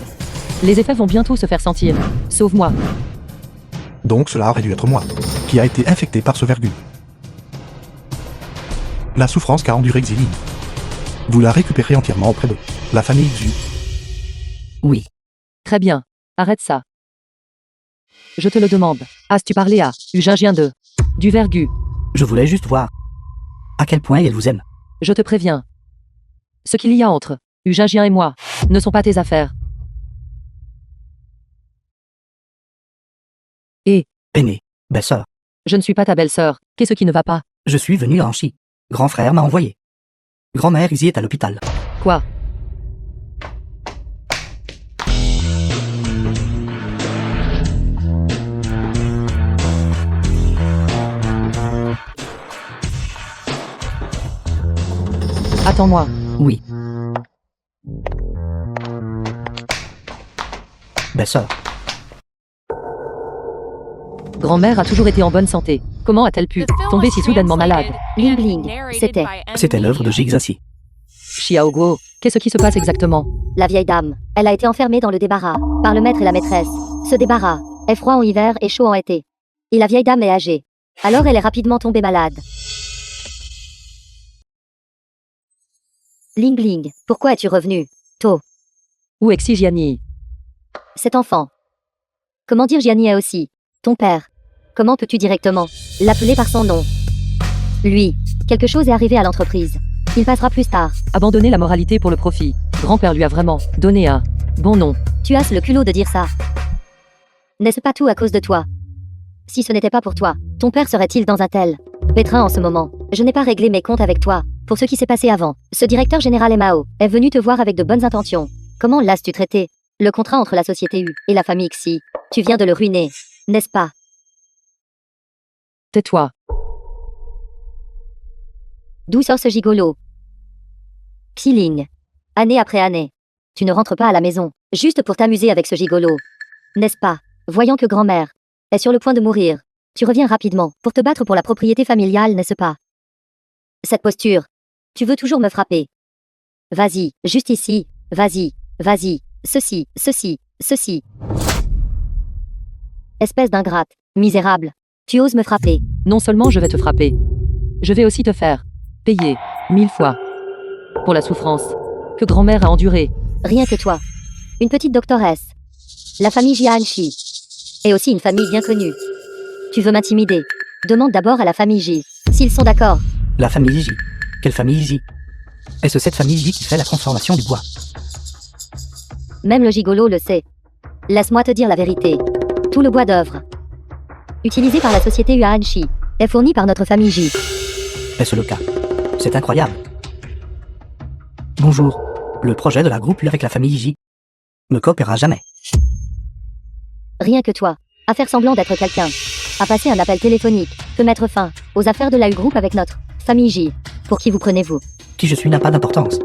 Les effets vont bientôt se faire sentir. Sauve-moi. Donc cela aurait dû être moi, qui a été infecté par ce vergu. La souffrance qu'a endurée Xiling. Vous la récupérez entièrement auprès de la famille Xu. Oui, Très bien. Arrête ça. Je te le demande. As-tu parlé à Ujagien du vergu? je voulais juste voir à quel point elle vous aime. Je te préviens. Ce qu'il y a entre Ujagien et moi ne sont pas tes affaires. Aînée, belle-sœur, Je ne suis pas ta belle-sœur. Qu'est-ce qui ne va pas? je suis venu en Chi. Grand frère m'a envoyé. Grand-mère Izzy est à l'hôpital. Quoi? Attends-moi. Oui. Belle-sœur, Grand-mère a toujours été en bonne santé. Comment a-t-elle pu The film tomber was si soudainement malade? translated Ling and Ling, narrated c'était- by M. c'était l'œuvre de Media. Jigsashi. Xiaoguo, qu'est-ce qui se passe exactement? La vieille dame, elle a été enfermée dans le débarras, par le maître et la maîtresse. Ce débarras est froid en hiver et chaud en été. Et la vieille dame est âgée. Alors elle est rapidement tombée malade. Ling Ling, pourquoi es-tu revenu tôt? Où est Xijiani? Cet enfant. Comment dire Gianni est aussi ton père? Comment peux-tu directement l'appeler par son nom? Lui, quelque chose est arrivé à l'entreprise. Il passera plus tard. Abandonner la moralité pour le profit. Grand-père lui a vraiment donné un bon nom. Tu as le culot de dire ça. N'est-ce pas tout à cause de toi? Si ce n'était pas pour toi, ton père serait-il dans un tel pétrin en ce moment? Je n'ai pas réglé mes comptes avec toi, pour ce qui s'est passé avant. Ce directeur général Mao est venu te voir avec de bonnes intentions. Comment l'as-tu traité? Le contrat entre la société U et la famille Xi. Tu viens de le ruiner, n'est-ce pas? Tais-toi. D'où sort ce gigolo? Xiling. Année après année. Tu ne rentres pas à la maison, juste pour t'amuser avec ce gigolo. N'est-ce pas? Voyant que grand-mère est sur le point de mourir, tu reviens rapidement pour te battre pour la propriété familiale, n'est-ce pas? Cette posture. Tu veux toujours me frapper. Vas-y, juste ici. Vas-y, vas-y. Ceci, ceci, ceci. Espèce d'ingrate, misérable. Tu oses me frapper. Non seulement je vais te frapper, je vais aussi te faire payer 1000 fois pour la souffrance que grand-mère a endurée. Rien que toi. Une petite doctoresse. La famille Jianxi. Et aussi une famille bien connue. Tu veux m'intimider? Demande d'abord à la famille Ji. S'ils sont d'accord. La famille Iji. Quelle famille Iji? Est-ce cette famille Iji qui fait la transformation du bois? Même le gigolo le sait. Laisse-moi te dire la vérité. Tout le bois d'œuvre utilisé par la société Yuanxi est fourni par notre famille Ji. Est-ce le cas? C'est incroyable. Bonjour. Le projet de la groupe U avec la famille Iji ne coopérera jamais. Rien que toi, à faire semblant d'être quelqu'un, à passer un appel téléphonique, peut mettre fin aux affaires de la U groupe avec notre famille J. Pour qui vous prenez-vous? Qui je suis n'a pas d'importance.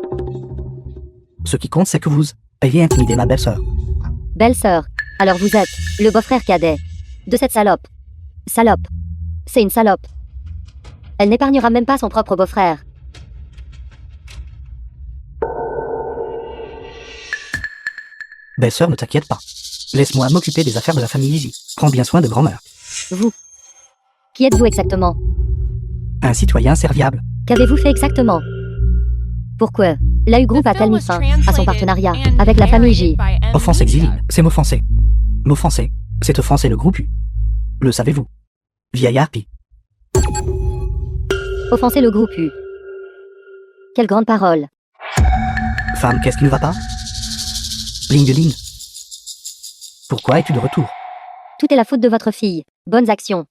Ce qui compte, c'est que vous ayez intimidé ma belle-sœur. Belle-sœur, alors vous êtes le beau-frère cadet de cette salope. Salope. C'est une salope. Elle n'épargnera même pas son propre beau-frère. Belle-sœur, ne t'inquiète pas. Laisse-moi m'occuper des affaires de la famille Iji. Prends bien soin de grand-mère. Vous. Qui êtes-vous exactement? Un citoyen serviable. Qu'avez-vous fait exactement? Pourquoi la U Group The a-t-elle film mis was fin à son translated partenariat and avec la famille J? narrated by M. Offense Media. exiline, c'est m'offenser. M'offenser, c'est offenser le groupe U. Le savez-vous? Vieille harpie. Offenser le groupe U. Quelle grande parole. Femme, qu'est-ce qui ne va pas? Ling. Pourquoi es-tu de retour? Tout est la faute de votre fille. Bonnes actions.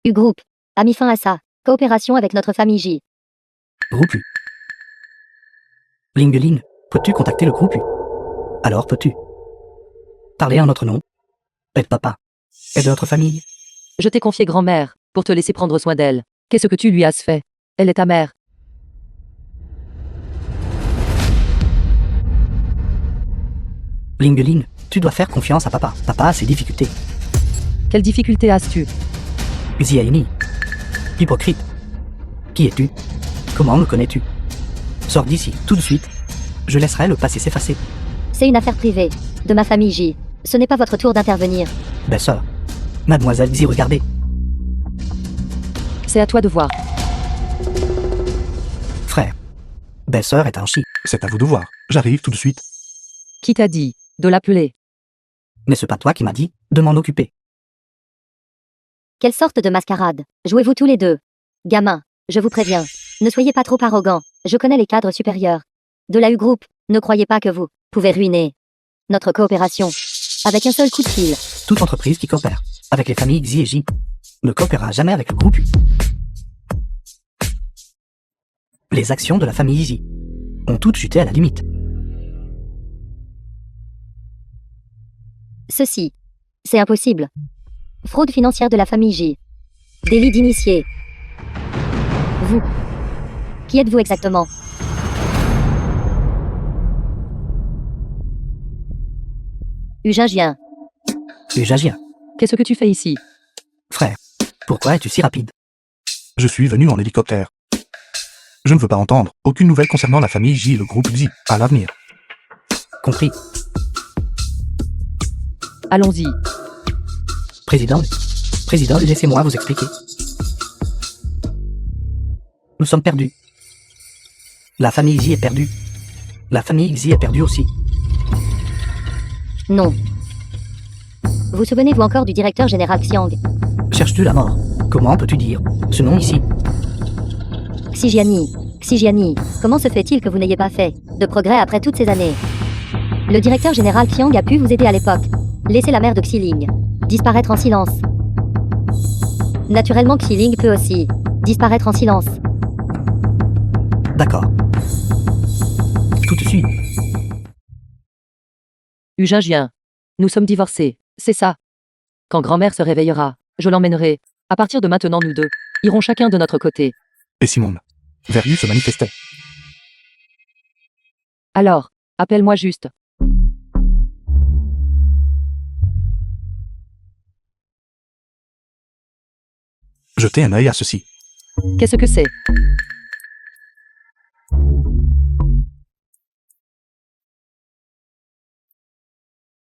U Group a mis fin à sa coopération avec notre famille J. Groupe U. Ling, peux-tu contacter le groupe U? Alors peux-tu parler en notre nom? Et de papa? Et de notre famille? Je t'ai confié grand-mère pour te laisser prendre soin d'elle. Qu'est-ce que tu lui as fait? Elle est ta mère. Ling, tu dois faire confiance à papa. Papa a ses difficultés. Quelle difficulté as-tu? Ziaini. Hypocrite. Qui es-tu? Comment me connais-tu? Sors d'ici, tout de suite. Je laisserai le passé s'effacer. C'est une affaire privée de ma famille J. Ce n'est pas votre tour d'intervenir. Belle-sœur. Mademoiselle Xi, regardez. C'est à toi de voir. Frère. Belle-sœur est un chi. C'est à vous de voir. J'arrive tout de suite. Qui t'a dit de l'appeler? N'est-ce pas toi qui m'as dit de m'en occuper? Quelle sorte de mascarade jouez-vous tous les deux? Gamin, je vous préviens, ne soyez pas trop arrogants. Je connais les cadres supérieurs de la U Group. Ne croyez pas que vous pouvez ruiner notre coopération avec un seul coup de fil. Toute entreprise qui coopère avec les familles Xi et J ne coopérera jamais avec le groupe U. Les actions de la famille J ont toutes chuté à la limite. Ceci, c'est impossible. Fraude financière de la famille J. Délit d'initié. Vous. Qui êtes-vous exactement? Ugingien. Ugingien. Qu'est-ce que tu fais ici? Frère. Pourquoi es-tu si rapide? Je suis venu en hélicoptère. Je ne veux pas entendre aucune nouvelle concernant la famille J et le groupe Xi à l'avenir. Compris. Allons-y. Président, laissez-moi vous expliquer. Nous sommes perdus. La famille Xi est perdue. La famille Xi est perdue aussi. Non. Vous souvenez-vous encore du directeur général Xiang? Cherches-tu la mort? Comment peux-tu dire ce nom ici? Xijiani, comment se fait-il que vous n'ayez pas fait de progrès après toutes ces années? Le directeur général Xiang a pu vous aider à l'époque. Laissez la mère de Xiling disparaître en silence. Naturellement, Xiling peut aussi disparaître en silence. D'accord. Tout te suit. Ugingien. Nous sommes divorcés, c'est ça. Quand grand-mère se réveillera, je l'emmènerai. À partir de maintenant, nous deux irons chacun de notre côté. Et Simone. Vergu se manifestait. Alors, appelle-moi juste. Jetez un œil à ceci. Qu'est-ce que c'est?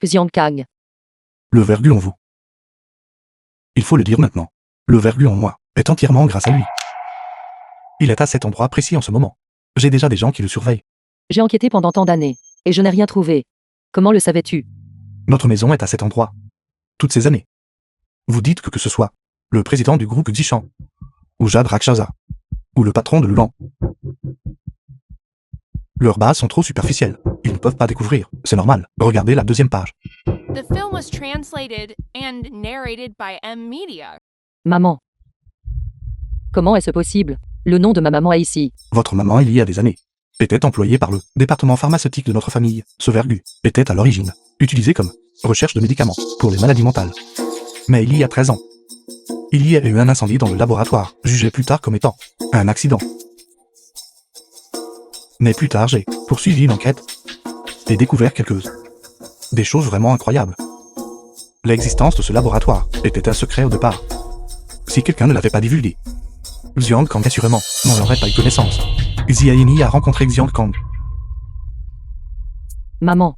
Xiang Kang. Le vergu en vous. Il faut le dire maintenant. Le vergu en moi est entièrement grâce à lui. Il est à cet endroit précis en ce moment. J'ai déjà des gens qui le surveillent. J'ai enquêté pendant tant d'années, et je n'ai rien trouvé. Comment le savais-tu? Notre maison est à cet endroit. Toutes ces années. Vous dites que ce soit le président du groupe Xishan, ou Jade Rakshasa, ou le patron de Lulan. Leurs bases sont trop superficielles. Ils ne peuvent pas découvrir. C'est normal. Regardez la deuxième page. The film was translated and narrated by M Media. Maman. Comment est-ce possible? Le nom de ma maman est ici. Votre maman, il y a des années, était employée par le département pharmaceutique de notre famille. Ce vergu était à l'origine utilisé comme recherche de médicaments pour les maladies mentales. Mais il y a 13 ans, il y a eu un incendie dans le laboratoire, jugé plus tard comme étant un accident. Mais plus tard, j'ai poursuivi une enquête et découvert des choses vraiment incroyables. L'existence de ce laboratoire était un secret au départ. Si quelqu'un ne l'avait pas divulgué, Xiang Kang assurément n'en aurait pas eu connaissance. Xiaini a rencontré Xiang Kang. Maman.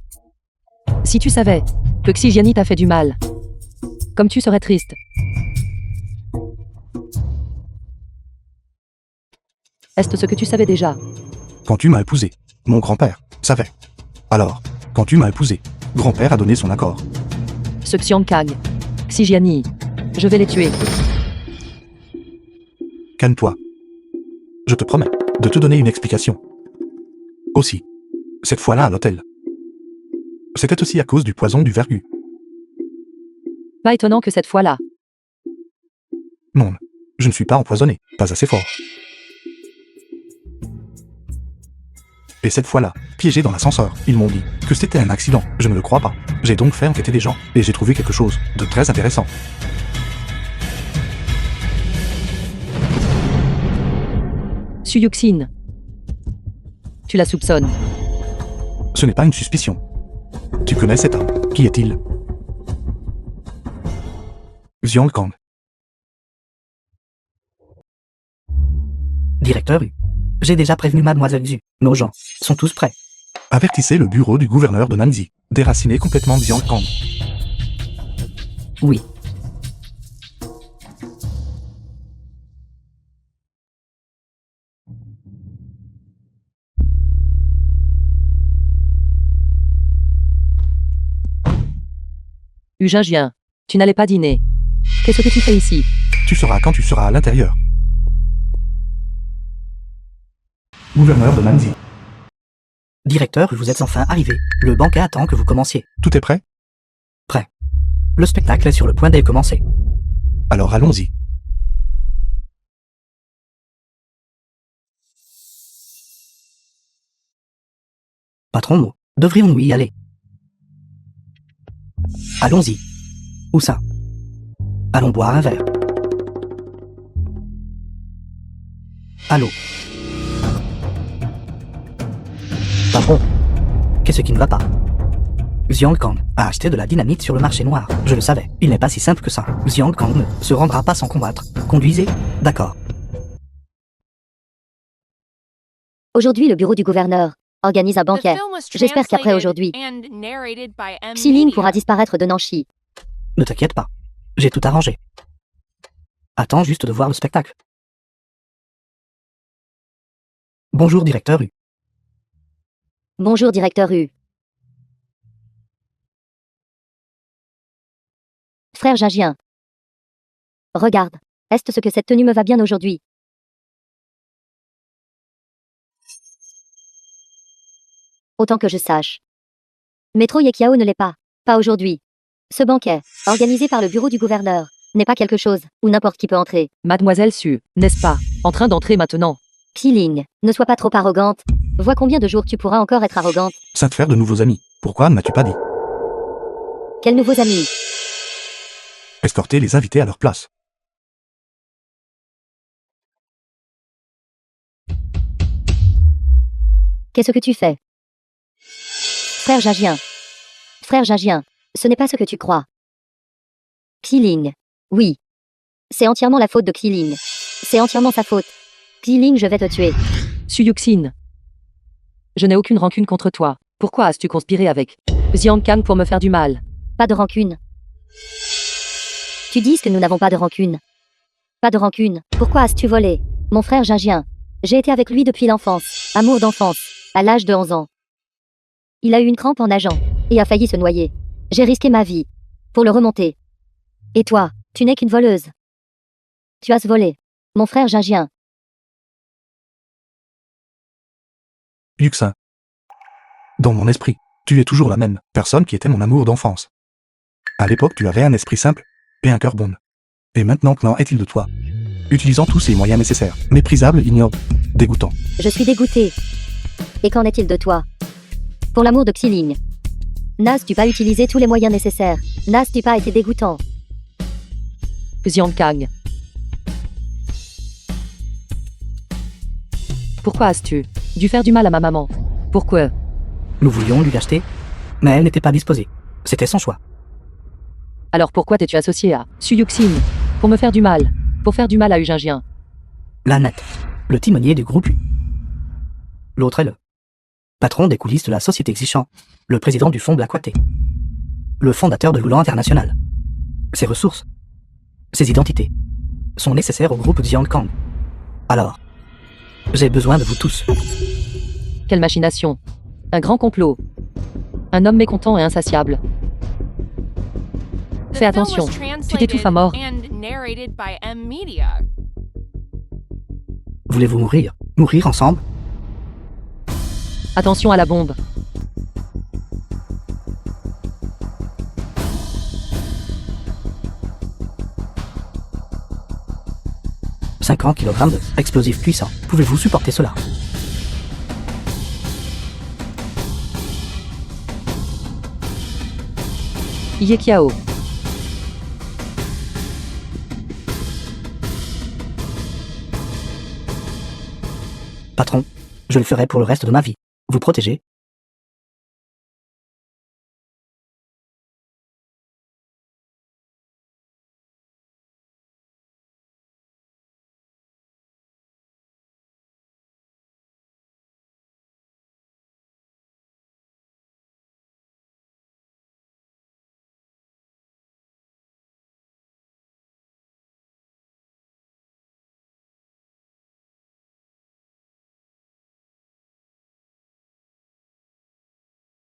Si tu savais que Xijiani t'a fait du mal, comme tu serais triste. Est-ce ce que tu savais déjà? Quand tu m'as épousé, mon grand-père savait. Alors, quand tu m'as épousé, grand-père a donné son accord. Ce Xiang Kang, Xijiani, je vais les tuer. Calme-toi. Je te promets de te donner une explication. Aussi, cette fois-là à l'hôtel. C'était aussi à cause du poison du vergu. Pas étonnant que cette fois-là. Non, je ne suis pas empoisonné, pas assez fort. Et cette fois-là, piégé dans l'ascenseur, ils m'ont dit que c'était un accident. Je ne le crois pas. J'ai donc fait enquêter des gens, et j'ai trouvé quelque chose de très intéressant. Su Yuxin. Tu la soupçonnes. Ce n'est pas une suspicion. Tu connais cet homme. Qui est-il? Xiang Kang. Directeur U. J'ai déjà prévenu Mademoiselle Zhu. Nos gens sont tous prêts. Avertissez le bureau du gouverneur de Nanzi. Déraciner complètement Xiang Kang. Oui. Ugingien, tu n'allais pas dîner. Qu'est-ce que tu fais ici? Tu sauras quand tu seras à l'intérieur. Gouverneur de Nanzi. Directeur, vous êtes enfin arrivé. Le banquet attend que vous commenciez. Tout est prêt? Prêt. Le spectacle est sur le point de commencer. Alors allons-y. Patron, nous devrions-nous y aller? Allons-y. Où ça? Allons boire un verre. Allô? Patron, qu'est-ce qui ne va pas? Xiang Kang a acheté de la dynamite sur le marché noir. Je le savais. Il n'est pas si simple que ça. Xiang Kang ne se rendra pas sans combattre. Conduisez. D'accord. Aujourd'hui, le bureau du gouverneur organise un banquet. J'espère qu'après aujourd'hui, Xiling pourra disparaître de Nanshi. Ne t'inquiète pas. J'ai tout arrangé. Attends juste de voir le spectacle. Bonjour, directeur U. Bonjour, directeur U. Frère Jagien. Regarde. Est-ce que cette tenue me va bien aujourd'hui? Autant que je sache. Métro Yekiao ne l'est pas. Pas aujourd'hui. Ce banquet, organisé par le bureau du gouverneur, n'est pas quelque chose où n'importe qui peut entrer. Mademoiselle Su, n'est-ce pas, en train d'entrer maintenant? Xiling, ne sois pas trop arrogante. Vois combien de jours tu pourras encore être arrogante. Ça te faire de nouveaux amis. Pourquoi ne m'as-tu pas dit? Quels nouveaux amis? Escorter les invités à leur place. Qu'est-ce que tu fais? Frère Jagien. Frère Jagien, ce n'est pas ce que tu crois. Xiling. Oui. C'est entièrement la faute de Xiling. C'est entièrement sa faute. Xiling, je vais te tuer. Su Yuxin. Je n'ai aucune rancune contre toi. Pourquoi as-tu conspiré avec Xiang Kang pour me faire du mal? Pas de rancune. Tu dis que nous n'avons pas de rancune. Pas de rancune. Pourquoi as-tu volé mon frère Jagien? J'ai été avec lui depuis l'enfance. Amour d'enfance. À l'âge de 11 ans. Il a eu une crampe en nageant. Et a failli se noyer. J'ai risqué ma vie. Pour le remonter. Et toi, tu n'es qu'une voleuse. Tu as volé mon frère Jagien. Yuxin. Dans mon esprit, tu es toujours la même personne qui était mon amour d'enfance. À l'époque, tu avais un esprit simple et un cœur bon. Et maintenant, qu'en est-il de toi? Utilisant tous ces moyens nécessaires, méprisable, ignoble, dégoûtant. Je suis dégoûtée. Et qu'en est-il de toi? Pour l'amour de Xiling. N'as-tu pas utilisé tous les moyens nécessaires? N'as-tu pas été dégoûtant? Xiang Kang. Pourquoi as-tu dû faire du mal à ma maman? Pourquoi? Nous voulions lui acheter, mais elle n'était pas disposée. C'était son choix. Alors pourquoi t'es-tu associé à Su Yuxin? Pour me faire du mal. Pour faire du mal à Ujingien. Lanette, le timonier du groupe U. L'autre est le patron des coulisses de la société Xichan, le président du fonds Blackwater, le fondateur de l'Oulan International. Ses ressources, ses identités, sont nécessaires au groupe Xiang Kang. Alors, j'ai besoin de vous tous. Quelle machination. Un grand complot. Un homme mécontent et insatiable. Fais attention, tu t'étouffes à mort. Voulez-vous mourir? Mourir ensemble? Attention à la bombe. « 50 kg d'explosifs puissants. Pouvez-vous supporter cela? Yekiao. Patron, je le ferai pour le reste de ma vie. Vous protéger,